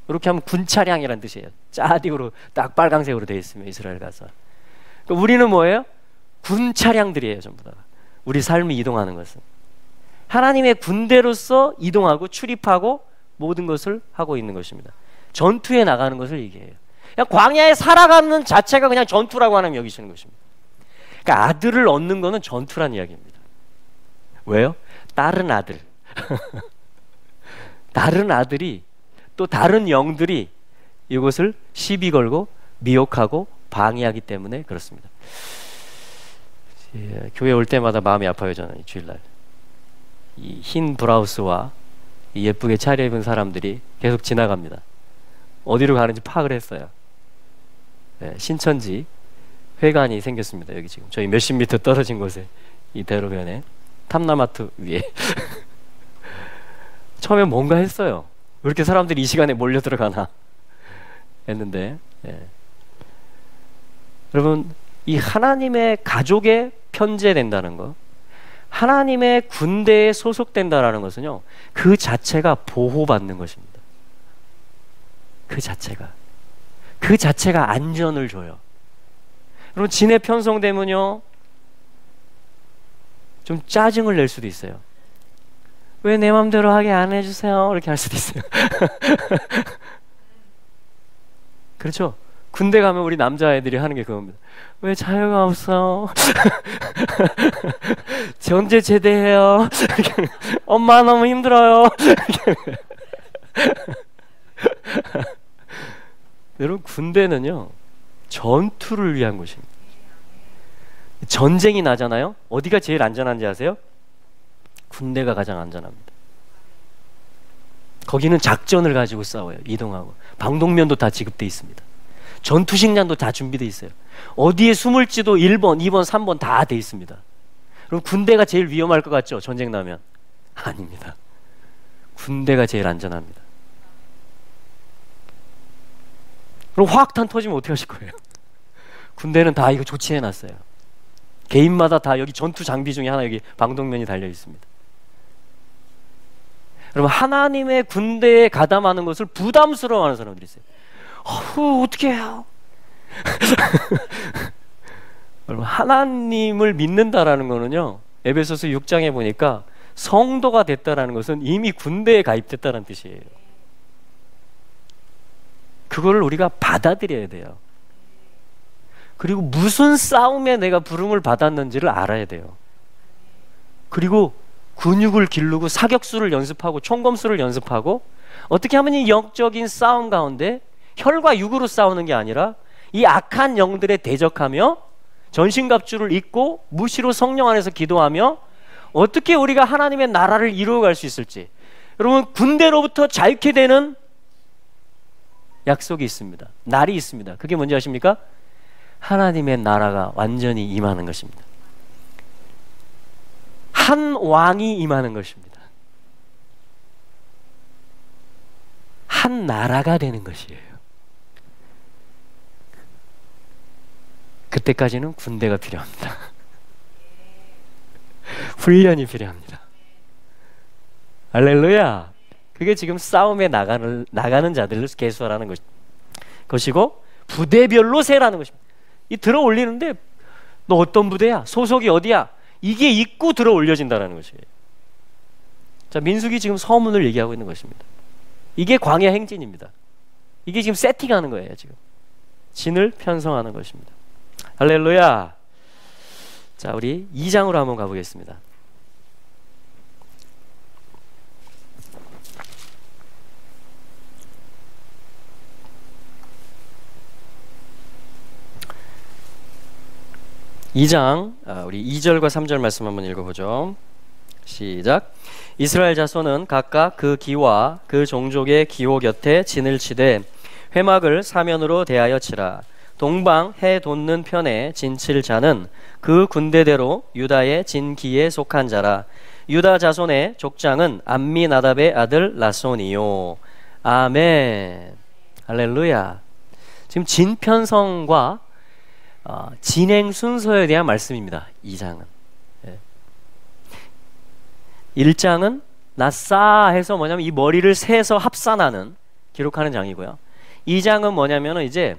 이렇게 하면 군차량이라는 뜻이에요. 짜딕으로 딱 빨강색으로 되어 있으면 이스라엘 가서. 그러니까 우리는 뭐예요? 군차량들이에요. 전부 다. 우리 삶이 이동하는 것은 하나님의 군대로서 이동하고 출입하고 모든 것을 하고 있는 것입니다. 전투에 나가는 것을 얘기해요. 그냥 광야에 살아가는 자체가 그냥 전투라고 하나님 여기시는 것입니다. 그러니까 아들을 얻는 것은 전투란 이야기입니다. 왜요? 다른 아들 다른 아들이, 또 다른 영들이 이것을 시비 걸고 미혹하고 방해하기 때문에 그렇습니다. 교회 올 때마다 마음이 아파요. 저는 주일날 이 흰 브라우스와 이 예쁘게 차려입은 사람들이 계속 지나갑니다. 어디로 가는지 파악을 했어요. 신천지 회관이 생겼습니다. 여기 지금 저희 몇십 미터 떨어진 곳에, 이 대로변에 탐나마트 위에 처음에 뭔가 했어요. 왜 이렇게 사람들이 이 시간에 몰려 들어가나 했는데, 여러분, 이 하나님의 가족에 편제된다는 것, 하나님의 군대에 소속된다라는 것은요, 그 자체가 보호받는 것입니다. 그 자체가 안전을 줘요. 여러분, 진에 편성되면요 좀 짜증을 낼 수도 있어요. 왜 내 맘대로 하게 안 해주세요? 이렇게 할 수도 있어요. 그렇죠? 군대 가면 우리 남자애들이 하는 게 그겁니다. 왜 자유가 없어? 언제 제대해요? 엄마 너무 힘들어요. 여러분, 군대는요 전투를 위한 것입니다. 전쟁이 나잖아요. 어디가 제일 안전한지 아세요? 군대가 가장 안전합니다. 거기는 작전을 가지고 싸워요. 이동하고. 방독면도 다 지급돼 있습니다. 전투식량도 다 준비돼 있어요. 어디에 숨을지도 1번, 2번, 3번 다 돼 있습니다. 그럼 군대가 제일 위험할 것 같죠? 전쟁 나면. 아닙니다. 군대가 제일 안전합니다. 그럼 화학탄 터지면 어떻게 하실 거예요? 군대는 다 이거 조치해 놨어요. 개인마다 다 여기 전투 장비 중에 하나 여기 방독면이 달려 있습니다. 여러분, 하나님의 군대에 가담하는 것을 부담스러워하는 사람들이 있어요. 어떻게 해요? 여러분, 하나님을 믿는다라는 거는요, 에베소서 6장에 보니까 성도가 됐다라는 것은 이미 군대에 가입됐다는 뜻이에요. 그거를 우리가 받아들여야 돼요. 그리고 무슨 싸움에 내가 부름을 받았는지를 알아야 돼요. 그리고 근육을 기르고 사격수를 연습하고 총검술을 연습하고 어떻게 하면 이 영적인 싸움 가운데 혈과 육으로 싸우는 게 아니라 이 악한 영들에 대적하며 전신갑주를 입고 무시로 성령 안에서 기도하며 어떻게 우리가 하나님의 나라를 이루어갈 수 있을지, 여러분, 군대로부터 자유케 되는 약속이 있습니다. 날이 있습니다. 그게 뭔지 아십니까? 하나님의 나라가 완전히 임하는 것입니다. 한 왕이 임하는 것입니다. 한 나라가 되는 것이에요. 그때까지는 군대가 필요합니다. 훈련이 필요합니다. 할렐루야. 그게 지금 싸움에 나가는 자들을 계수하라는 것이고, 부대별로 세라는 것입니다. 이 들어 올리는데 너 어떤 부대야? 소속이 어디야? 이게 있고 들어 올려진다는 것이에요. 자, 민수기 지금 서문을 얘기하고 있는 것입니다. 이게 광야 행진입니다. 이게 지금 세팅하는 거예요. 지금 진을 편성하는 것입니다. 할렐루야. 자, 우리 2장으로 한번 가보겠습니다. 우리 2절과 3절 말씀 한번 읽어보죠. 시작. 이스라엘 자손은 각각 그 기와 그 종족의 기호 곁에 진을 치되 회막을 사면으로 대하여 치라. 동방 해 돋는 편에 진칠 자는 그 군대대로 유다의 진기에 속한 자라. 유다 자손의 족장은 암미나답의 아들 라손이요. 아멘. 할렐루야. 지금 진 편성과 진행 순서에 대한 말씀입니다. 2장은. 1장은 나싸 해서 뭐냐면 이 머리를 세서 합산하는, 기록하는 장이고요. 2장은 뭐냐면 이제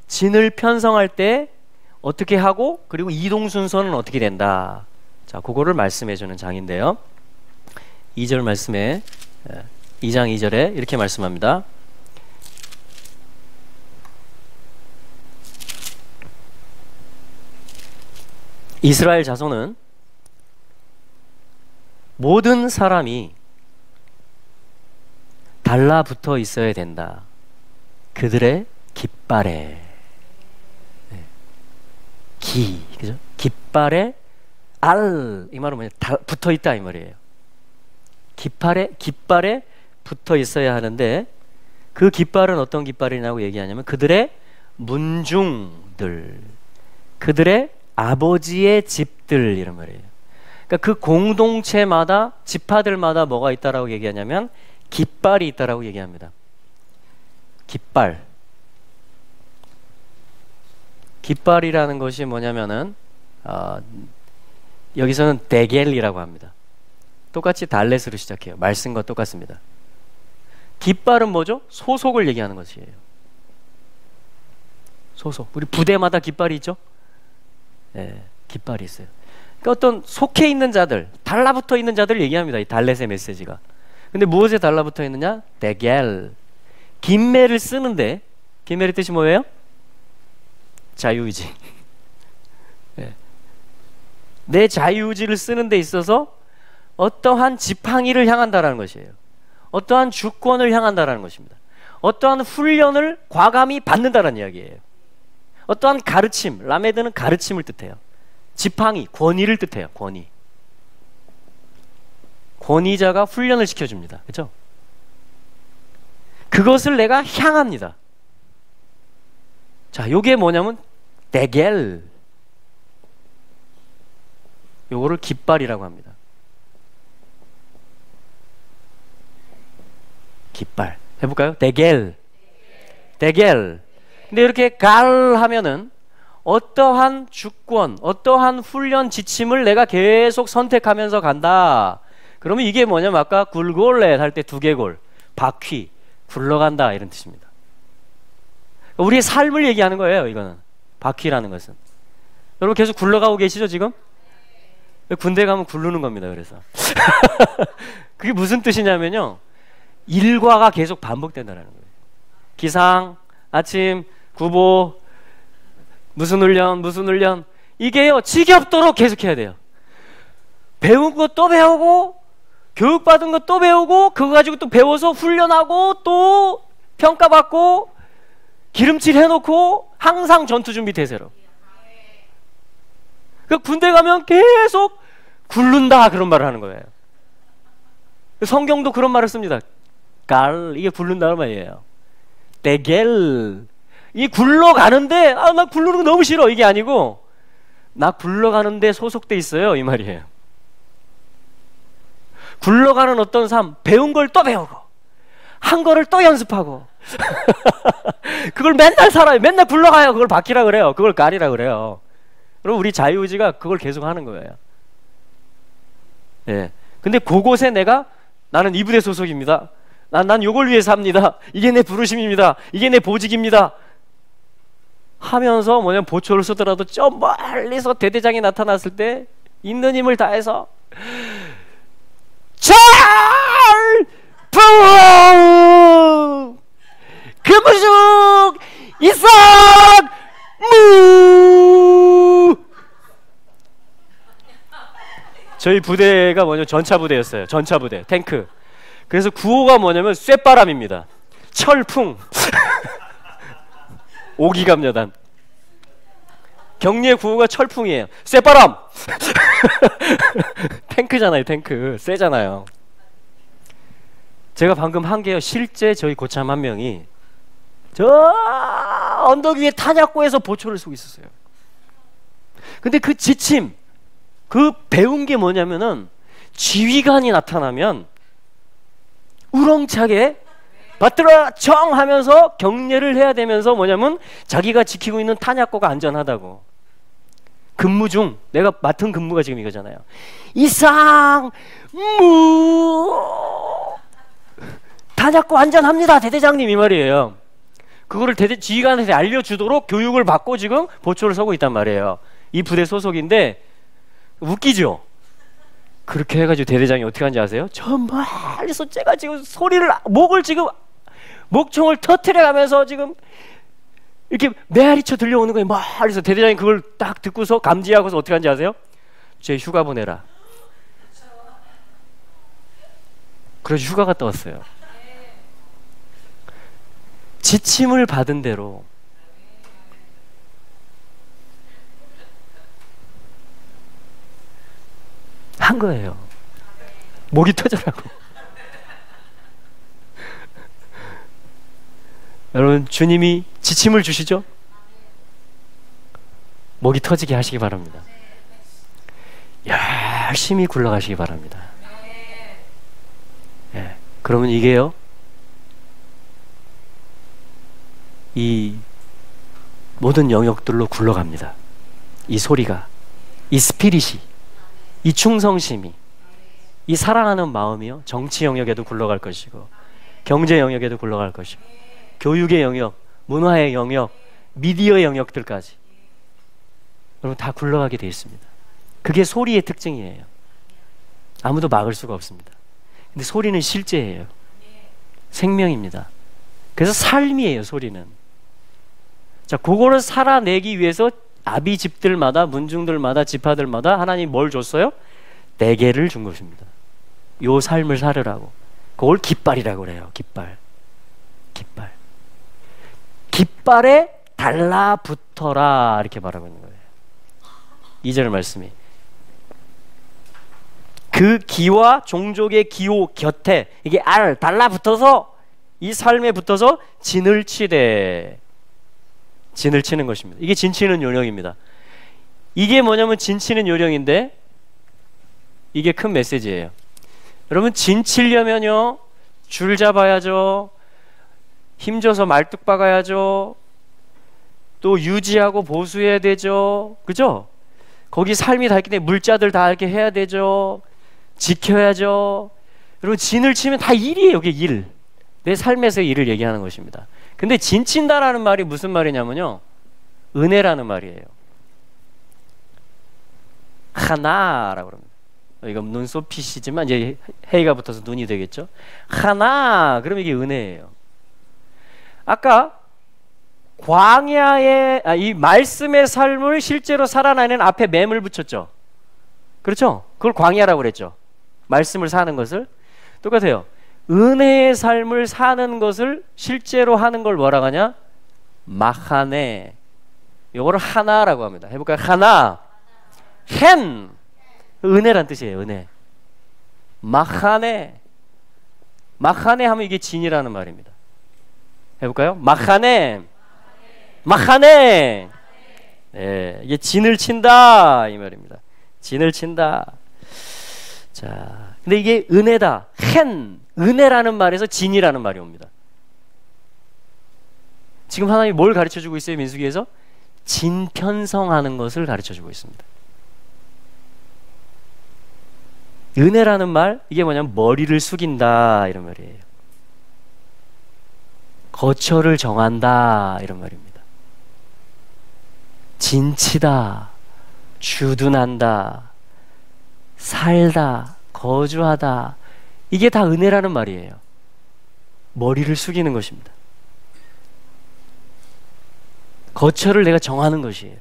진을 편성할 때 어떻게 하고, 그리고 이동 순서는 어떻게 된다. 자, 그거를 말씀해 주는 장인데요. 2절 말씀에 2장 2절에 이렇게 말씀합니다. 이스라엘 자손은 모든 사람이 달라붙어 있어야 된다. 그들의 깃발에, 그죠? 깃발에 이 말은 뭐냐? 붙어 있다 이 말이에요. 깃발에 붙어 있어야 하는데, 그 깃발은 어떤 깃발이냐고 얘기하냐면 그들의 문중들, 그들의 아버지의 집들, 이런 말이에요. 그러니까 그 공동체마다, 지파들마다 뭐가 있다라고 얘기하냐면 깃발이 있다라고 얘기합니다. 깃발이라는 것이 뭐냐면은 여기서는 데겔이라고 합니다. 똑같이 달렛으로 시작해요. 말씀과 똑같습니다. 깃발은 뭐죠? 소속을 얘기하는 것이에요. 소속. 우리 부대마다 깃발이 있죠? 네, 깃발이 있어요. 그러니까 어떤 속해 있는 자들, 달라붙어 있는 자들을 얘기합니다. 이 달렛의 메시지가. 근데 무엇에 달라붙어 있느냐? 데겔. 긴매를 쓰는데, 긴매의 뜻이 뭐예요? 자유의지. 네. 내 자유의지를 쓰는 데 있어서 어떠한 지팡이를 향한다라는 것이에요. 어떠한 주권을 향한다라는 것입니다. 어떠한 훈련을 과감히 받는다라는 이야기예요. 어떠한 가르침, 라메드는 가르침을 뜻해요. 지팡이, 권위를 뜻해요. 권위자가 훈련을 시켜줍니다. 그렇죠? 그것을 내가 향합니다. 자, 요게 뭐냐면 데겔. 요거를 깃발이라고 합니다. 깃발. 해볼까요? 데겔. 데겔. 근데 이렇게 갈 하면은 어떠한 주권, 어떠한 훈련 지침을 내가 계속 선택하면서 간다. 그러면 이게 뭐냐면 아까 굴골렛 할 때 두개골, 바퀴, 굴러간다 이런 뜻입니다. 우리의 삶을 얘기하는 거예요. 이거는 바퀴라는 것은. 여러분 계속 굴러가고 계시죠 지금? 군대 가면 굴르는 겁니다. 그래서 그게 무슨 뜻이냐면요, 일과가 계속 반복된다는 거예요. 기상, 아침, 구보, 무슨 훈련 이게요 지겹도록 계속해야 돼요. 배운 거 또 배우고, 교육받은 거 또 배우고, 그거 가지고 또 배워서 훈련하고 또 평가받고 기름칠 해놓고 항상 전투준비 태세로. 그 군대 가면 계속 굴른다 그런 말을 하는 거예요. 성경도 그런 말을 씁니다. 갈, 이게 굴른다는 말이에요. 데겔, 이 굴러가는데 나 굴르는 거 너무 싫어 이게 아니고 나 굴러가는데 소속돼 있어요 이 말이에요. 굴러가는 어떤 삶, 배운 걸 또 배우고 한 거를 또 연습하고 그걸 맨날 살아요. 맨날 굴러가요. 그걸 바퀴라 그래요. 그걸 갈이라 그래요. 그럼 우리 자유의지가 그걸 계속 하는 거예요. 예. 근데 그곳에 나는 이 부대 소속입니다. 난 요걸 위해 삽니다. 이게 내 부르심입니다. 이게 내 보직입니다. 하면서 뭐냐면 보초를 쓰더라도 저 멀리서 대대장이 나타났을 때 있는 힘을 다해서 철풍 금우죽 이삭 무. 저희 부대가 뭐냐면 전차부대였어요. 전차부대, 탱크. 그래서 구호가 뭐냐면 쇳바람입니다. 철풍. 오기감여단. 격리의 구호가 철풍이에요. 쇳바람. 탱크잖아요. 탱크 세잖아요. 제가 방금 한 게요, 실제 저희 고참 한 명이 저 언덕 위에 탄약고에서 보초를 쏘고 있었어요. 근데 그 지침, 그 배운 게 뭐냐면은 지휘관이 나타나면 우렁차게 받들어 청 하면서 격려를 해야 되면서 뭐냐면 자기가 지키고 있는 탄약고가 안전하다고. 근무 중 내가 맡은 근무가 지금 이거잖아요. 이상 무 탄약고 안전합니다 대대장님 이 말이에요. 그거를 지휘관한테 알려주도록 교육을 받고 지금 보초를 서고 있단 말이에요. 이 부대 소속인데 웃기죠? 그렇게 해가지고 대대장이 어떻게 하는지 아세요? 저 멀리서 제가 지금 소리를 목총을 터트려가면서 지금 이렇게 메아리쳐 들려오는 거예요. 멀리서. 대대장이 그걸 딱 듣고서 감지하고서 어떻게 하는지 아세요? 쟤 휴가 보내라. 그래서 휴가 갔다 왔어요. 지침을 받은 대로 한 거예요. 목이 터져라고. 여러분, 주님이 지침을 주시죠? 목이 터지게 하시기 바랍니다. 열심히 굴러가시기 바랍니다. 예, 그러면 이게요, 이 모든 영역들로 굴러갑니다. 이 소리가, 이 스피릿이, 이 충성심이, 이 사랑하는 마음이요, 정치 영역에도 굴러갈 것이고, 경제 영역에도 굴러갈 것이고, 교육의 영역, 문화의 영역, 미디어의 영역들까지 여러분 다 굴러가게 되어 있습니다. 그게 소리의 특징이에요. 아무도 막을 수가 없습니다. 근데 소리는 실제예요. 생명입니다. 그래서 삶이에요, 소리는. 자, 그거를 살아내기 위해서 아비 집들마다, 문중들마다, 지파들마다 하나님 뭘 줬어요? 대계를 준 것입니다. 요 삶을 살으라고. 그걸 깃발이라고 그래요. 깃발. 깃발. 깃발에 달라붙어라 이렇게 말하고 있는 거예요. 2절 말씀이 그 기와 종족의 기호 곁에 이게 달라붙어서 이 삶에 붙어서 진을 치되, 진을 치는 것입니다. 이게 진치는 요령입니다. 이게 뭐냐면 진치는 요령인데 이게 큰 메시지예요. 여러분, 진치려면요 줄 잡아야죠, 힘줘서 말뚝 박아야죠, 또 유지하고 보수해야 되죠, 그죠? 거기 삶이 다 있기 때문에 물자들 다 이렇게 해야 되죠, 지켜야죠. 여러분, 진을 치면 다 일이에요. 이게 일, 내 삶에서 일을 얘기하는 것입니다. 근데 진친다라는 말이 무슨 말이냐면요, 은혜라는 말이에요. 하나라고 그럽니다. 이거 눈썹핏이지만 이제 해가 붙어서 눈이 되겠죠. 하나, 그럼 이게 은혜예요. 아까 광야의 이 말씀의 삶을 실제로 살아내는 앞에 맴을 붙였죠. 그렇죠? 그걸 광야라고 그랬죠. 말씀을 사는 것을. 똑같아요. 은혜의 삶을 사는 것을 실제로 하는 걸 뭐라고 하냐? 마하네. 요거를 하나라고 합니다. 해볼까요? 하나, 헨, 은혜란 뜻이에요. 은혜. 마하네. 마하네 하면 이게 진이라는 말입니다. 해볼까요? 마하네. 마하네. 네, 이게 진을 친다 이 말입니다. 진을 친다. 자, 근데 이게 은혜다. 헨, 은혜라는 말에서 진이라는 말이 옵니다. 지금 하나님이 뭘 가르쳐주고 있어요? 민수기에서 진편성하는 것을 가르쳐주고 있습니다. 은혜라는 말, 이게 뭐냐면 머리를 숙인다 이런 말이에요. 거처를 정한다 이런 말입니다. 진치다, 주둔한다, 살다, 거주하다, 이게 다 은혜라는 말이에요. 머리를 숙이는 것입니다. 거처를 내가 정하는 것이에요.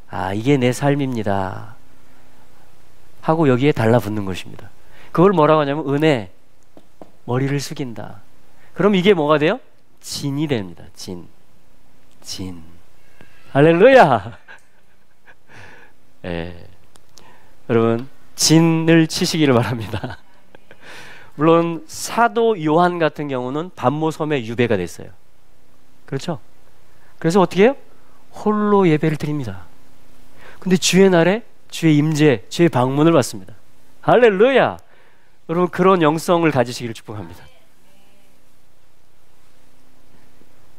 아, 이게 내 삶입니다 하고 여기에 달라붙는 것입니다. 그걸 뭐라고 하냐면 은혜, 머리를 숙인다. 그럼 이게 뭐가 돼요? 진이 됩니다. 진. 할렐루야. 예. 여러분, 진을 치시기를 바랍니다. 물론 사도 요한 같은 경우는 반모섬에 유배가 됐어요. 그렇죠? 그래서 어떻게 해요? 홀로 예배를 드립니다. 근데 주의 날에 주의 임재, 주의 방문을 받습니다. 할렐루야. 여러분, 그런 영성을 가지시기를 축복합니다.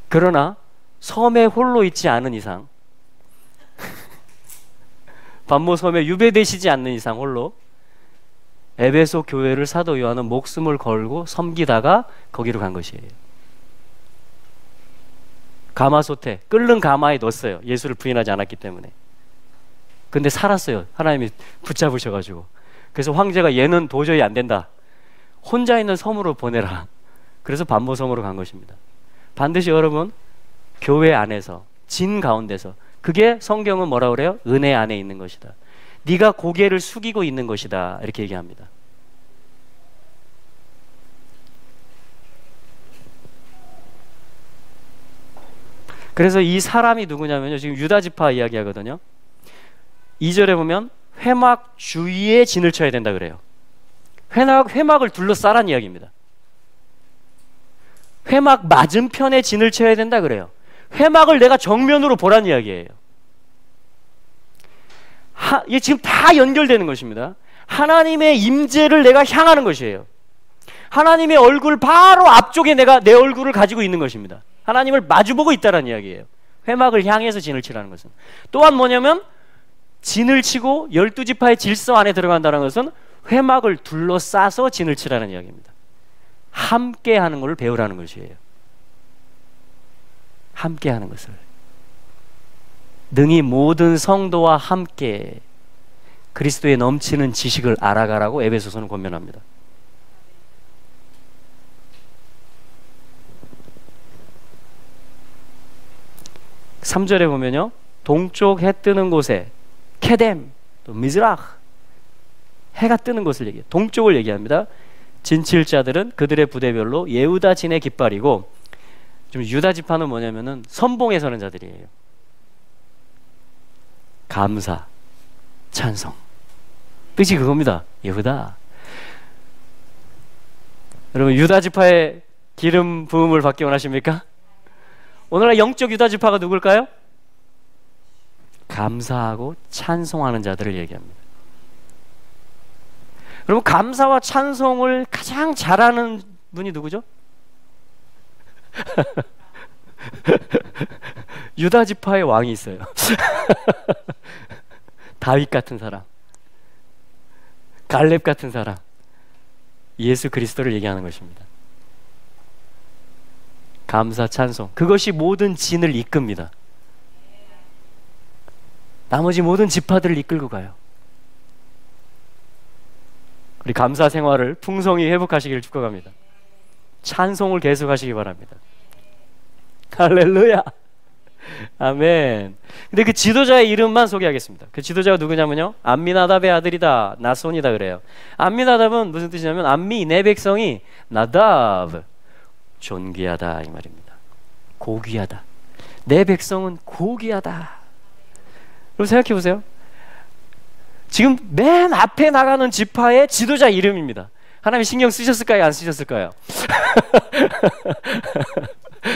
그러나 섬에 홀로 있지 않은 이상, 반모섬에 유배되시지 않는 이상 홀로, 에베소 교회를 사도 요한은 목숨을 걸고 섬기다가 거기로 간 것이에요. 가마솥에 끓는 가마에 넣었어요. 예수를 부인하지 않았기 때문에. 근데 살았어요. 하나님이 붙잡으셔가지고. 그래서 황제가 얘는 도저히 안 된다, 혼자 있는 섬으로 보내라. 그래서 반모섬으로 간 것입니다. 반드시 여러분, 교회 안에서, 진 가운데서, 그게 성경은 뭐라 그래요? 은혜 안에 있는 것이다. 네가 고개를 숙이고 있는 것이다, 이렇게 얘기합니다. 그래서 이 사람이 누구냐면요, 지금 유다지파 이야기하거든요. 2절에 보면 회막 주위에 진을 쳐야 된다 그래요. 회막을 둘러싸란 이야기입니다. 회막 맞은편에 진을 쳐야 된다 그래요. 회막을 내가 정면으로 보란 이야기예요. 이게 지금 다 연결되는 것입니다. 하나님의 임재를 내가 향하는 것이에요. 하나님의 얼굴 바로 앞쪽에 내가 내 얼굴을 가지고 있는 것입니다. 하나님을 마주보고 있다는 이야기예요. 회막을 향해서 진을 치라는 것은. 또한 뭐냐면 진을 치고 12지파의 질서 안에 들어간다는 것은 회막을 둘러싸서 진을 치라는 이야기입니다. 함께 하는 것을 배우라는 것이에요. 함께 하는 것을. 능히 모든 성도와 함께 그리스도의 넘치는 지식을 알아가라고 에베소서는 권면합니다. (3절에) 보면요, 동쪽 해 뜨는 곳에 케뎀, 또 미즈라흐, 해가 뜨는 곳을 얘기해요. 동쪽을 얘기합니다. 진칠자들은 그들의 부대별로 예후다 진의 깃발이고, 좀 유다 지파는 뭐냐면은 선봉에 서는 자들이에요. 감사, 찬송, 뜻이 그겁니다. 예후다. 여러분, 유다 지파의 기름 부음을 받기 원하십니까? 오늘날 영적 유다 지파가 누굴까요? 감사하고 찬송하는 자들을 얘기합니다. 그럼 감사와 찬송을 가장 잘하는 분이 누구죠? 유다 지파의 왕이 있어요. 다윗 같은 사람, 갈렙 같은 사람, 예수 그리스도를 얘기하는 것입니다. 감사 찬송, 그것이 모든 진을 이끕니다. 나머지 모든 지파들을 이끌고 가요. 우리 감사 생활을 풍성히 회복하시기를 축복합니다. 찬송을 계속하시기 바랍니다. 할렐루야, 아멘. 근데 그 지도자의 이름만 소개하겠습니다. 그 지도자가 누구냐면요, 암미나답의 아들이다, 나손이다 그래요. 암미나답은 무슨 뜻이냐면, 암미, 내 백성이, 나답, 존귀하다 이 말입니다. 고귀하다. 내 백성은 고귀하다. 여러분 생각해 보세요. 지금 맨 앞에 나가는 지파의 지도자 이름입니다. 하나님이 신경 쓰셨을까요? 안 쓰셨을까요?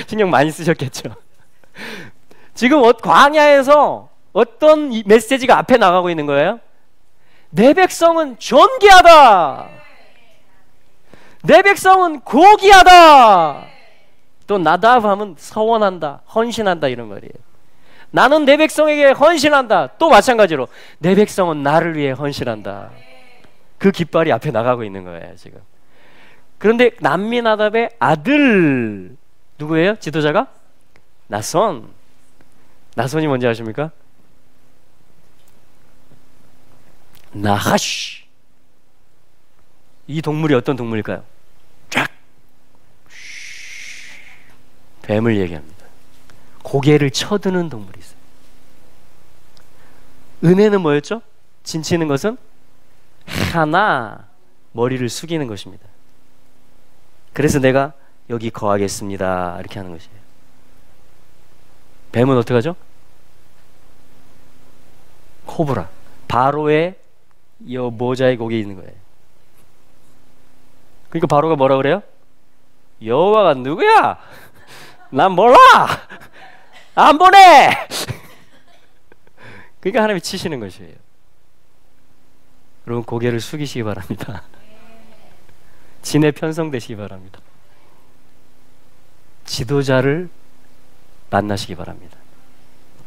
신경 많이 쓰셨겠죠. 지금 광야에서 어떤 메시지가 앞에 나가고 있는 거예요? 내 백성은 존귀하다. 내 백성은 고귀하다. 또 나답 하면 서원한다, 헌신한다 이런 말이에요. 나는 내 백성에게 헌신한다. 또 마찬가지로 내 백성은 나를 위해 헌신한다. 그 깃발이 앞에 나가고 있는 거예요 지금. 그런데 남미나답의 아들 누구예요? 지도자가? 나손. 나손이 뭔지 아십니까? 나하시. 이 동물이 어떤 동물일까요? 쫙 뱀을 얘기합니다. 고개를 쳐드는 동물이 있어요. 은혜는 뭐였죠? 진치는 것은 하나, 머리를 숙이는 것입니다. 그래서 내가 여기 거하겠습니다 이렇게 하는 것이에요. 뱀은 어떻게 하죠? 코브라, 바로의 이 모자의 고개에 있는 거예요. 그러니까 바로가 뭐라 그래요? 여호와가 누구야? 난 몰라! 안 보내! 그러니까 하나님이 치시는 것이에요. 여러분 고개를 숙이시기 바랍니다. 진에 편성되시기 바랍니다. 지도자를 만나시기 바랍니다.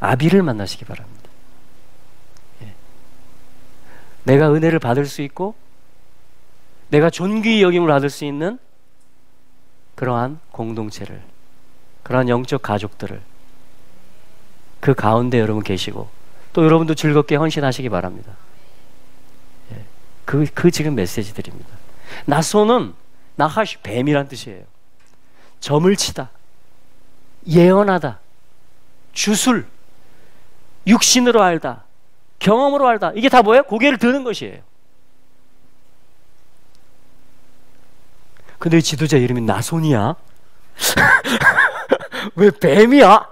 아비를 만나시기 바랍니다. 예. 내가 은혜를 받을 수 있고 내가 존귀히 여김을 받을 수 있는 그러한 공동체를, 그러한 영적 가족들을 그 가운데 여러분 계시고 또 여러분도 즐겁게 헌신하시기 바랍니다. 예. 그 지금 메시지들입니다. 나소는 나하시, 뱀이란 뜻이에요. 점을 치다, 예언하다, 주술, 육신으로 알다, 경험으로 알다. 이게 다 뭐예요? 고개를 드는 것이에요. 근데 지도자 이름이 나손이야? 왜 뱀이야?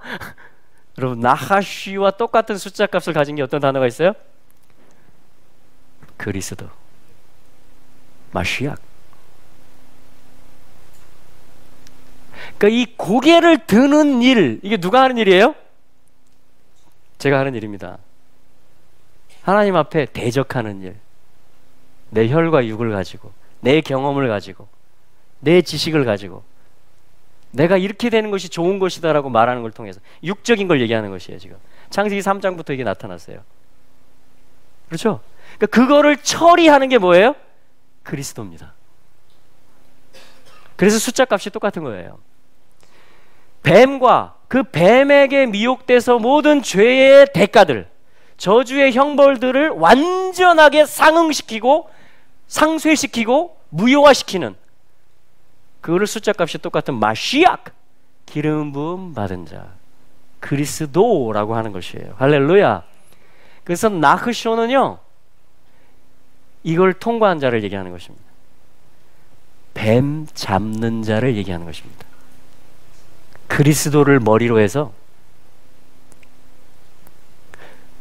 여러분 나하시와 똑같은 숫자 값을 가진 게 어떤 단어가 있어요? 그리스도, 마시약. 그러니까 이 고개를 드는 일, 이게 누가 하는 일이에요? 제가 하는 일입니다. 하나님 앞에 대적하는 일. 내 혈과 육을 가지고, 내 경험을 가지고, 내 지식을 가지고 내가 이렇게 되는 것이 좋은 것이다 라고 말하는 걸 통해서 육적인 걸 얘기하는 것이에요. 지금 창세기 3장부터 이게 나타났어요. 그렇죠? 그러니까 그거를 처리하는 게 뭐예요? 그리스도입니다. 그래서 숫자 값이 똑같은 거예요. 뱀과 그 뱀에게 미혹돼서 모든 죄의 대가들, 저주의 형벌들을 완전하게 상응시키고 상쇄시키고 무효화시키는, 그거를 숫자 값이 똑같은 마시약, 기름 부음 받은 자, 그리스도라고 하는 것이에요. 할렐루야. 그래서 나흐쇼는요, 이걸 통과한 자를 얘기하는 것입니다. 뱀 잡는 자를 얘기하는 것입니다. 그리스도를 머리로 해서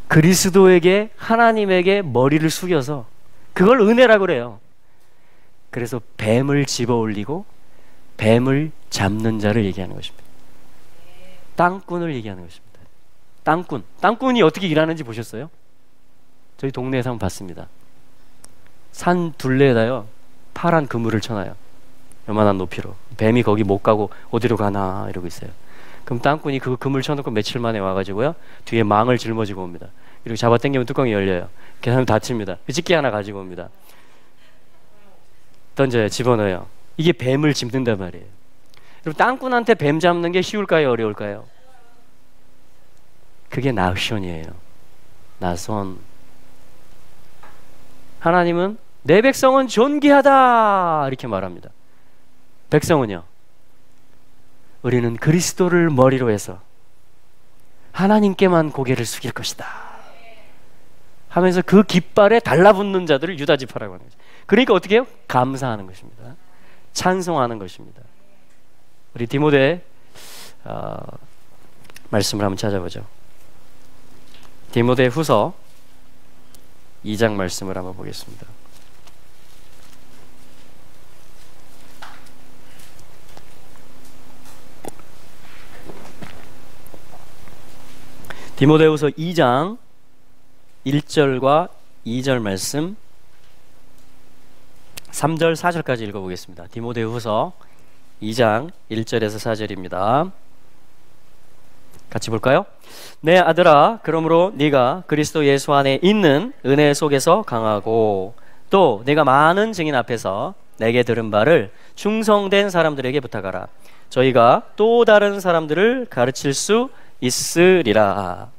그리스도에게, 하나님에게 머리를 숙여서 그걸 은혜라고 그래요. 그래서 뱀을 집어 올리고 뱀을 잡는 자를 얘기하는 것입니다. 땅꾼을 얘기하는 것입니다. 땅꾼이 어떻게 일하는지 보셨어요? 저희 동네에서 한번 봤습니다. 산 둘레에다요 파란 그물을 쳐놔요. 요만한 높이로. 뱀이 거기 못 가고 어디로 가나 이러고 있어요. 그럼 땅꾼이 그 그물 쳐놓고 며칠 만에 와가지고요 뒤에 망을 짊어지고 옵니다. 이렇게 잡아당기면 뚜껑이 열려요. 계산하면 닫힙니다. 집게 하나 가지고 옵니다. 던져요. 집어넣어요. 이게 뱀을 짚는단 말이에요. 여러분, 땅꾼한테 뱀 잡는 게 쉬울까요? 어려울까요? 그게 나숑이에요. 나손. 하나님은 내 백성은 존귀하다 이렇게 말합니다. 백성은요, 우리는 그리스도를 머리로 해서 하나님께만 고개를 숙일 것이다 하면서 그 깃발에 달라붙는 자들을 유다 지파라고 하는 거죠. 그러니까 어떻게 해요? 감사하는 것입니다. 찬송하는 것입니다. 우리 디모데 말씀을 한번 찾아보죠. 디모데 후서 2장 말씀을 한번 보겠습니다. 디모데후서 2장 1절과 2절 말씀 3절 4절까지 읽어보겠습니다. 디모데후서 2장 1절에서 4절입니다. 같이 볼까요? 내 아들아, 그러므로 네가 그리스도 예수 안에 있는 은혜 속에서 강하고 또 네가 많은 증인 앞에서 내게 들은 바를 충성된 사람들에게 부탁하라. 저희가 또 다른 사람들을 가르칠 수 있으리라.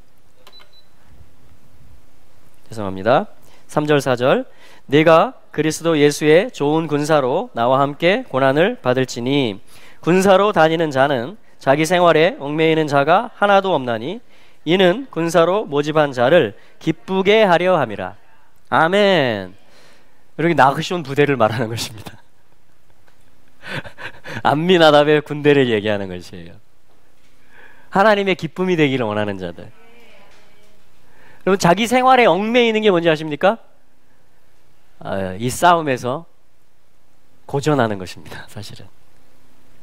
죄송합니다. 3절 4절 네가 그리스도 예수의 좋은 군사로 나와 함께 고난을 받을지니 군사로 다니는 자는 자기 생활에 얽매이는 자가 하나도 없나니 이는 군사로 모집한 자를 기쁘게 하려 함이라. 아멘. 이렇게 나그숑 부대를 말하는 것입니다. 암미나답의 군대를 얘기하는 것이에요. 하나님의 기쁨이 되기를 원하는 자들. 여러분, 자기 생활에 얽매이는 게 뭔지 아십니까? 이 싸움에서 고전하는 것입니다. 사실은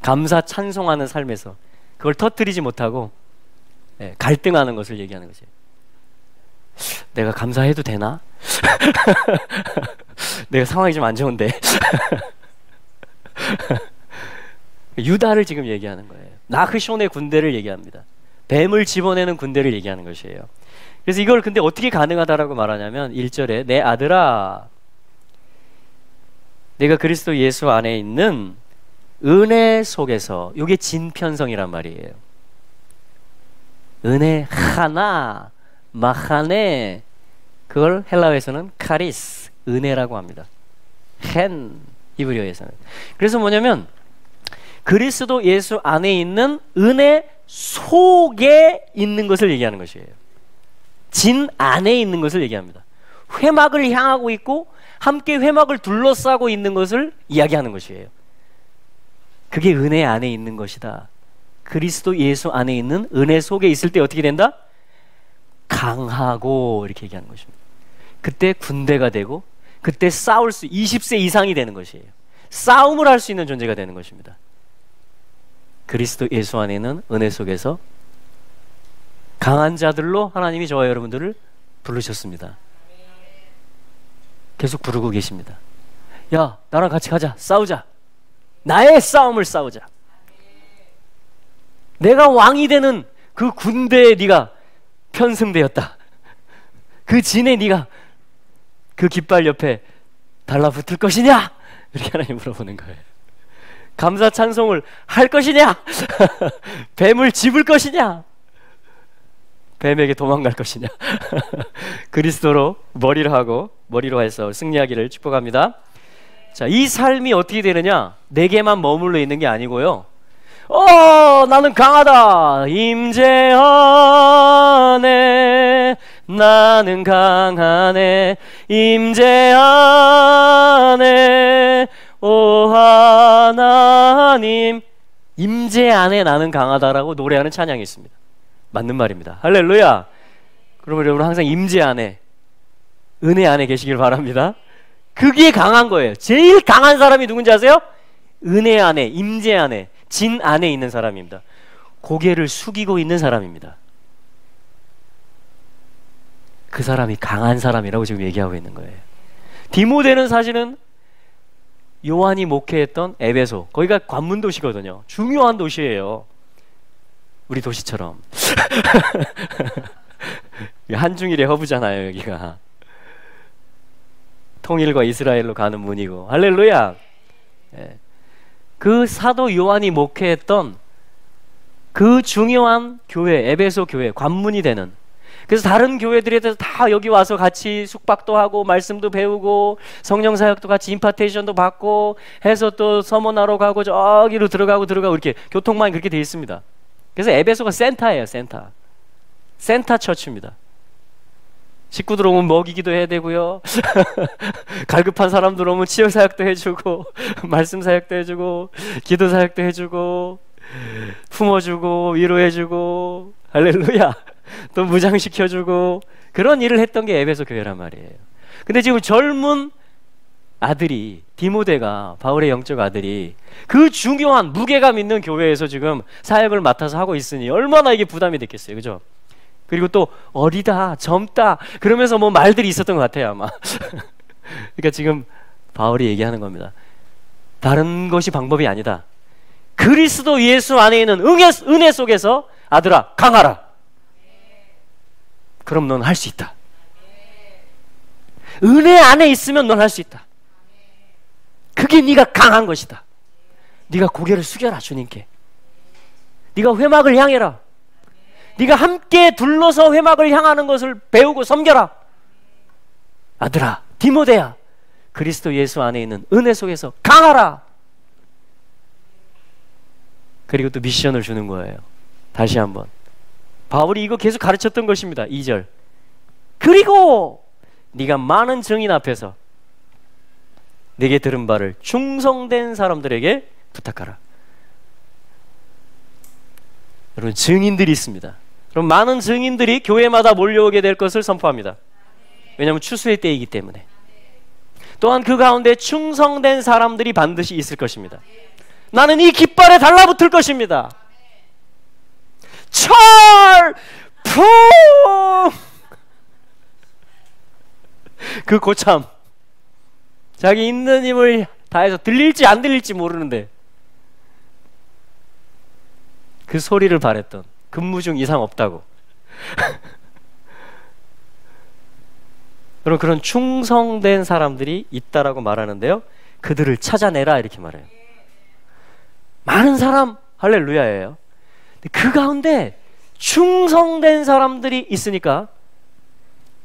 감사 찬송하는 삶에서 그걸 터뜨리지 못하고 갈등하는 것을 얘기하는 것이에요. 내가 감사해도 되나? 내가 상황이 좀 안 좋은데. 유다를 지금 얘기하는 거예요. 나그숑의 군대를 얘기합니다. 뱀을 집어내는 군대를 얘기하는 것이에요. 그래서 이걸 근데 어떻게 가능하다라고 말하냐면 1절에 내 아들아, 내가 그리스도 예수 안에 있는 은혜 속에서, 이게 진편성이란 말이에요. 은혜 하나, 마하네, 그걸 헬라어에서는 카리스, 은혜라고 합니다. 헨, 히브리어에서는. 그래서 뭐냐면 그리스도 예수 안에 있는 은혜 속에 있는 것을 얘기하는 것이에요. 진 안에 있는 것을 얘기합니다. 회막을 향하고 있고 함께 회막을 둘러싸고 있는 것을 이야기하는 것이에요. 그게 은혜 안에 있는 것이다. 그리스도 예수 안에 있는 은혜 속에 있을 때 어떻게 된다? 강하고, 이렇게 얘기하는 것입니다. 그때 군대가 되고 그때 싸울 수 20세 이상이 되는 것이에요. 싸움을 할 수 있는 존재가 되는 것입니다. 그리스도 예수 안에 있는 은혜 속에서 강한 자들로 하나님이 저와 여러분들을 부르셨습니다. 계속 부르고 계십니다. 야, 나랑 같이 가자. 싸우자. 나의 싸움을 싸우자. 내가 왕이 되는 그 군대에 네가 편승되었다. 그 진에 네가 그 깃발 옆에 달라붙을 것이냐? 이렇게 하나님 물어보는 거예요. 감사 찬송을 할 것이냐? 뱀을 집을 것이냐? 뱀에게 도망갈 것이냐? 그리스도로 머리로 해서 승리하기를 축복합니다. 자, 이 삶이 어떻게 되느냐? 내게만 머물러 있는 게 아니고요. 나는 강하다. 임재 안에 나는 강하네. 임재 안에 오 하나님, 임재 안에 나는 강하다라고 노래하는 찬양이 있습니다. 맞는 말입니다. 할렐루야. 그러면 여러분 항상 임재 안에, 은혜 안에 계시길 바랍니다. 그게 강한 거예요. 제일 강한 사람이 누군지 아세요? 은혜 안에, 임재 안에. 진 안에 있는 사람입니다. 고개를 숙이고 있는 사람입니다. 그 사람이 강한 사람이라고 지금 얘기하고 있는 거예요. 디모데는 사실은 요한이 목회했던 에베소, 거기가 관문 도시거든요. 중요한 도시예요. 우리 도시처럼. 한중일의 허브잖아요, 여기가. 통일과 이스라엘로 가는 문이고. 할렐루야. 예. 그 사도 요한이 목회했던 그 중요한 교회, 에베소 교회, 관문이 되는, 그래서 다른 교회들에서 다 여기 와서 같이 숙박도 하고 말씀도 배우고 성령 사역도 같이 임파테이션도 받고 해서 또 서문하러 가고 저기로 들어가고 이렇게 교통망이 그렇게 되어 있습니다. 그래서 에베소가 센터예요. 센터 처치입니다. 식구들 오면 먹이기도 해야 되고요. 갈급한 사람들 오면 치유 사역도 해주고 말씀 사역도 해주고 기도 사역도 해주고 품어주고 위로해주고 할렐루야. 또 무장시켜주고 그런 일을 했던 게 에베소 교회란 말이에요. 근데 지금 젊은 아들이, 디모데가, 바울의 영적 아들이 그 중요한 무게감 있는 교회에서 지금 사역을 맡아서 하고 있으니 얼마나 이게 부담이 됐겠어요. 그죠? 그리고 또 어리다, 젊다 그러면서 뭐 말들이 있었던 것 같아요, 아마. 그러니까 지금 바울이 얘기하는 겁니다. 다른 것이 방법이 아니다. 그리스도 예수 안에 있는 은혜 속에서 아들아 강하라. 그럼 넌 할 수 있다. 은혜 안에 있으면 넌 할 수 있다. 그게 네가 강한 것이다. 네가 고개를 숙여라, 주님께. 네가 회막을 향해라. 네가 함께 둘러서 회막을 향하는 것을 배우고 섬겨라. 아들아, 디모데야, 그리스도 예수 안에 있는 은혜 속에서 강하라. 그리고 또 미션을 주는 거예요. 다시 한번 바울이 이거 계속 가르쳤던 것입니다. 2절. 그리고 네가 많은 증인 앞에서 내게 들은 바를 충성된 사람들에게 부탁하라. 여러분, 증인들이 있습니다. 그럼 많은 증인들이 교회마다 몰려오게 될 것을 선포합니다. 왜냐하면 추수의 때이기 때문에. 또한 그 가운데 충성된 사람들이 반드시 있을 것입니다. 나는 이 깃발에 달라붙을 것입니다. 철풍! 그 고참, 자기 있는 힘을 다해서 들릴지 안 들릴지 모르는데 그 소리를 바랬던, 근무 중 이상 없다고. 그럼 그런 충성된 사람들이 있다라고 말하는데요, 그들을 찾아내라 이렇게 말해요. 많은 사람, 할렐루야예요. 그 가운데 충성된 사람들이 있으니까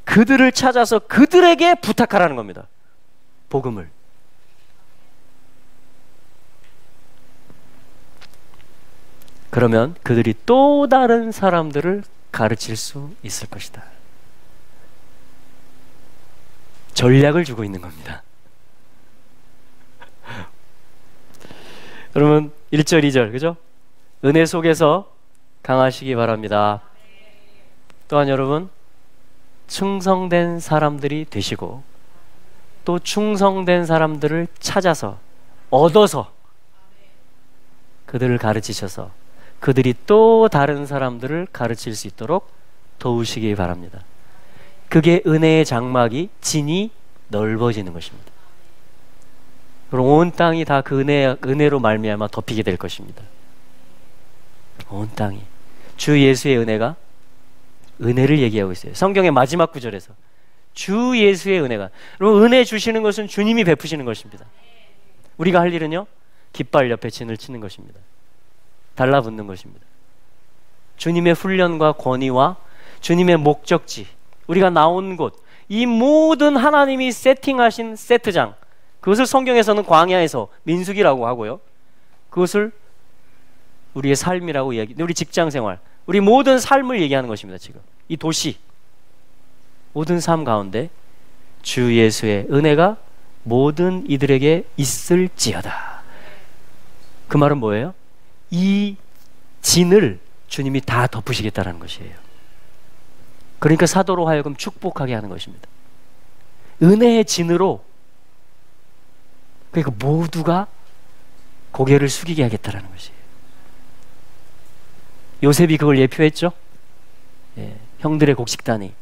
그들을 찾아서 그들에게 부탁하라는 겁니다. 복음을. 그러면 그들이 또 다른 사람들을 가르칠 수 있을 것이다. 전략을 주고 있는 겁니다. 여러분, 1절 2절 그죠? 은혜 속에서 강하시기 바랍니다. 또한 여러분, 충성된 사람들이 되시고 또 충성된 사람들을 찾아서 얻어서 그들을 가르치셔서 그들이 또 다른 사람들을 가르칠 수 있도록 도우시기 바랍니다. 그게 은혜의 장막이, 진이 넓어지는 것입니다. 그럼 온 땅이 다 그 은혜로 말미암아 덮이게 될 것입니다. 온 땅이. 주 예수의 은혜가, 은혜를 얘기하고 있어요. 성경의 마지막 구절에서 주 예수의 은혜가. 여러분, 은혜 주시는 것은 주님이 베푸시는 것입니다. 우리가 할 일은요, 깃발 옆에 진을 치는 것입니다. 달라붙는 것입니다. 주님의 훈련과 권위와 주님의 목적지, 우리가 나온 곳, 이 모든 하나님이 세팅하신 세트장, 그것을 성경에서는 광야에서 민수기라고 하고요, 그것을 우리의 삶이라고 이야기, 우리 직장생활, 우리 모든 삶을 얘기하는 것입니다. 지금 이 도시, 모든 삶 가운데 주 예수의 은혜가 모든 이들에게 있을지어다. 그 말은 뭐예요? 이 진을 주님이 다 덮으시겠다는 것이에요. 그러니까 사도로 하여금 축복하게 하는 것입니다. 은혜의 진으로, 그러니까 모두가 고개를 숙이게 하겠다는 것이에요. 요셉이 그걸 예표했죠. 예, 형들의 곡식단이.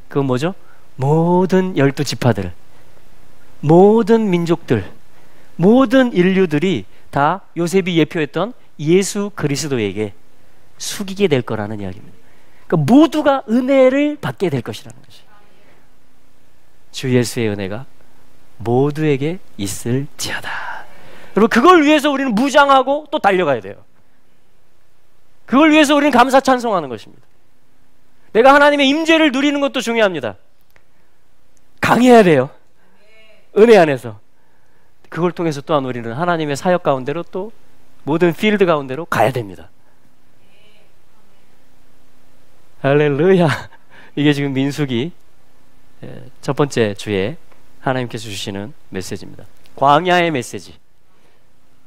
그건 뭐죠? 모든 12지파들, 모든 민족들, 모든 인류들이 다 요셉이 예표했던 예수 그리스도에게 숙이게 될 거라는 이야기입니다. 그러니까 모두가 은혜를 받게 될 것이라는 것이. 주 예수의 은혜가 모두에게 있을지어다. 여러분, 그걸 위해서 우리는 무장하고 또 달려가야 돼요. 그걸 위해서 우리는 감사 찬송하는 것입니다. 내가 하나님의 임재를 누리는 것도 중요합니다. 강해야 돼요. 은혜 안에서. 그걸 통해서 또한 우리는 하나님의 사역 가운데로 또 모든 필드 가운데로 가야 됩니다. 할렐루야. 이게 지금 민수기 첫 번째 주에 하나님께서 주시는 메시지입니다. 광야의 메시지.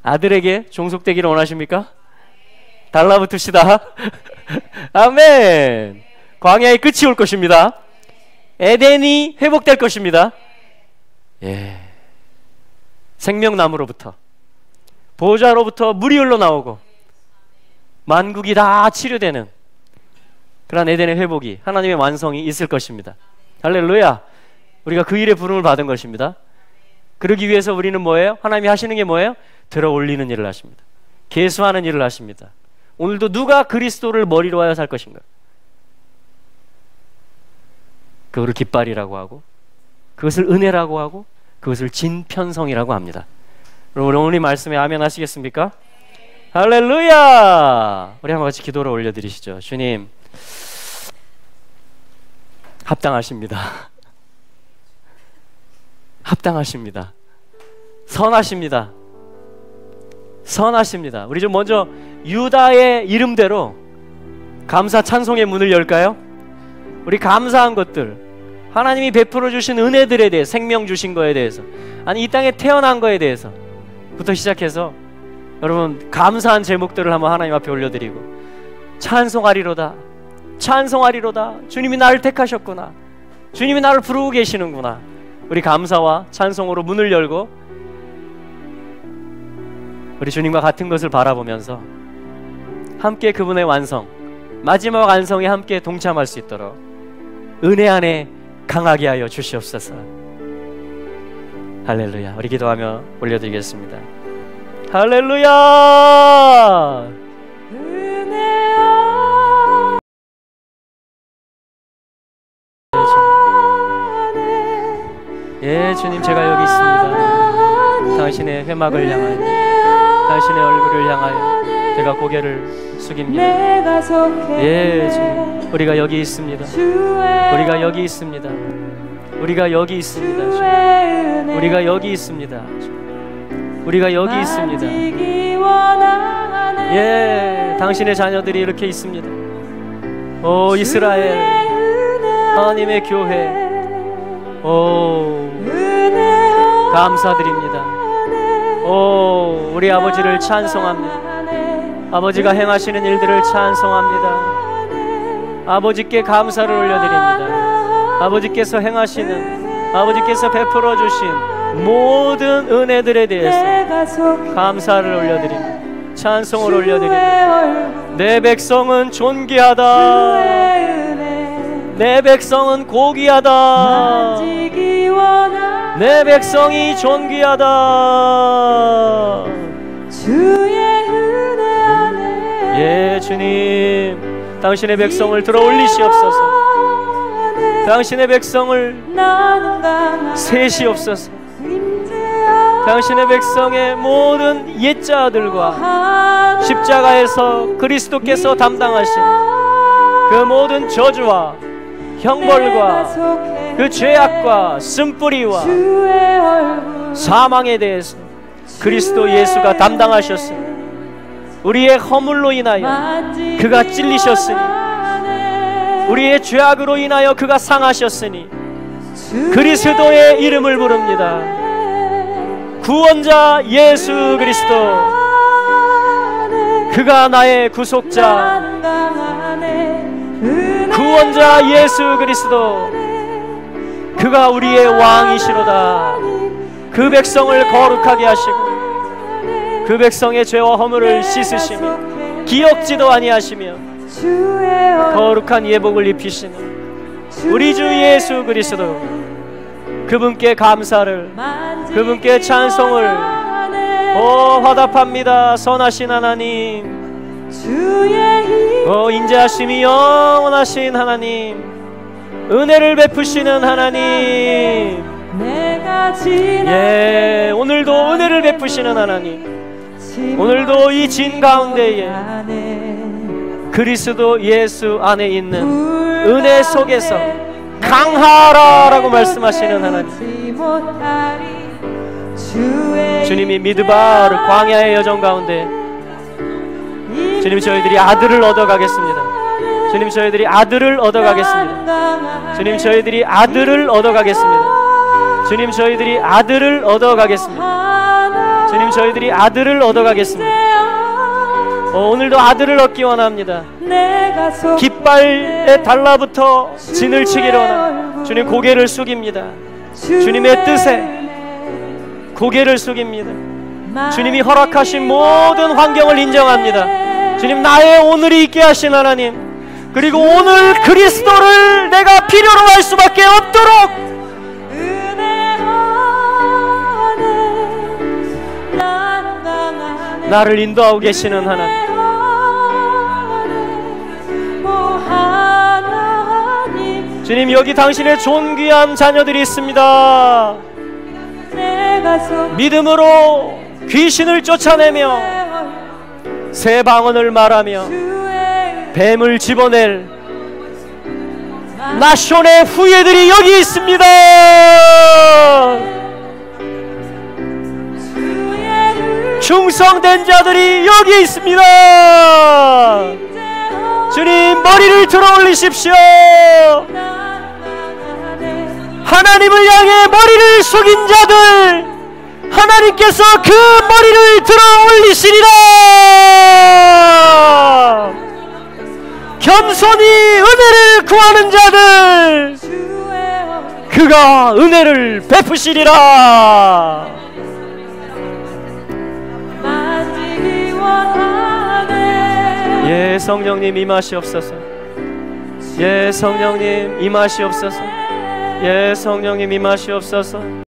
아들에게 종속되기를 원하십니까? 달라붙읍시다. 아멘. 광야의 끝이 올 것입니다. 에덴이 회복될 것입니다. 예. 생명나무로부터, 보좌로부터 물이 흘러나오고 만국이 다 치료되는 그런 에덴의 회복이, 하나님의 완성이 있을 것입니다. 할렐루야. 우리가 그 일의 부름을 받은 것입니다. 그러기 위해서 우리는 뭐예요? 하나님이 하시는 게 뭐예요? 들어 올리는 일을 하십니다. 계수하는 일을 하십니다. 오늘도 누가 그리스도를 머리로 하여 살 것인가? 그것을 깃발이라고 하고, 그것을 은혜라고 하고, 그것을 진편성이라고 합니다. 여러분, 오늘 말씀에 아멘 하시겠습니까? 할렐루야. 우리 한번 같이 기도를 올려드리시죠. 주님, 합당하십니다. 합당하십니다. 선하십니다. 선하십니다. 우리 좀 먼저 유다의 이름대로 감사 찬송의 문을 열까요? 우리 감사한 것들, 하나님이 베풀어 주신 은혜들에 대해, 생명 주신 거에 대해서, 아니 이 땅에 태어난 거에 대해서 부터 시작해서 여러분 감사한 제목들을 한번 하나님 앞에 올려드리고 찬송하리로다, 찬송하리로다. 주님이 나를 택하셨구나, 주님이 나를 부르고 계시는구나. 우리 감사와 찬송으로 문을 열고 우리 주님과 같은 것을 바라보면서 함께 그분의 완성, 마지막 완성에 함께 동참할 수 있도록 은혜 안에 강하게 하여 주시옵소서. 할렐루야. 우리 기도하며 올려드리겠습니다. 할렐루야. 예, 주님, 제가 여기 있습니다. 당신의 회막을 향하여, 당신의 얼굴을 향하여 제가 고개를 숙입니다. 예, 주님, 우리가 여기 있습니다. 우리가 여기 있습니다. 우리가 여기 있습니다. 주님. 우리가 여기 있습니다. 주님. 우리가 여기 있습니다. 예, 당신의 자녀들이 이렇게 있습니다. 오 이스라엘, 하나님의 교회, 오 감사드립니다. 오 우리 아버지를 찬송합니다. 아버지가 행하시는 일들을 찬송합니다. 아버지께 감사를 올려드립니다. 아버지께서 행하시는, 아버지께서 베풀어 주신 모든 은혜들에 대해서 감사를 올려드립니다. 찬송을 올려드립니다. 내 백성은 존귀하다, 내 백성은 고귀하다, 내 백성이 존귀하다. 예, 주님, 당신의 백성을 들어 올리시옵소서. 당신의 백성을 세시옵소서. 당신의 백성의 모든 옛자들과 십자가에서 그리스도께서 담당하신 그 모든 저주와 형벌과 그 죄악과 쓴뿌리와 사망에 대해서 그리스도 예수가 담당하셨으니, 우리의 허물로 인하여 그가 찔리셨으니, 우리의 죄악으로 인하여 그가 상하셨으니 그리스도의 이름을 부릅니다. 구원자 예수 그리스도, 그가 나의 구속자. 구원자 예수 그리스도, 그가 우리의 왕이시로다. 그 백성을 거룩하게 하시고 그 백성의 죄와 허물을 씻으시며 기억지도 아니하시며 거룩한 예복을 입히시는 우리 주 예수 그리스도, 그분께 감사를, 그분께 찬송을 화답합니다. 선하신 하나님, 인자하심이 영원하신 하나님, 은혜를 베푸시는 하나님, 오늘도 은혜를 베푸시는 하나님, 오늘도 이 진 가운데에 그리스도 예수 안에 있는 은혜 속에서 강하라 라고 말씀하시는 하나님, 주님이 미드바르 광야의 여정 가운데 주님, 저희들이 아들을 얻어가겠습니다. 주님, 저희들이 아들을 얻어가겠습니다. 주님, 저희들이 아들을 얻어가겠습니다. 주님, 저희들이 아들을 얻어가겠습니다. 주님, 저희들이 아들을 얻어가겠습니다. 오늘도 아들을 얻기 원합니다. 깃발에 달라붙어 진을 치기를 원합니다. 주님, 고개를 숙입니다. 주님의 뜻에 고개를 숙입니다. 주님이 허락하신 모든 환경을 인정합니다. 주님, 나의 오늘이 있게 하신 하나님, 그리고 오늘 그리스도를 내가 필요로 할 수밖에 없도록 나를 인도하고 계시는 하나님, 주님, 여기 당신의 존귀한 자녀들이 있습니다. 믿음으로 귀신을 쫓아내며 새 방언을 말하며 뱀을 집어낼 나션의 후예들이 여기 있습니다. 충성된 자들이 여기 있습니다. 주님, 머리를 들어 올리십시오. 하나님을 향해 머리를 숙인 자들, 하나님께서 그 머리를 들어 올리시리라. 겸손히 은혜를 구하는 자들, 그가 은혜를 베푸시리라. 예, 성령님 임하시옵소서. 예, 성령님 임하시옵소서. 예, 성령님 임하시옵소서.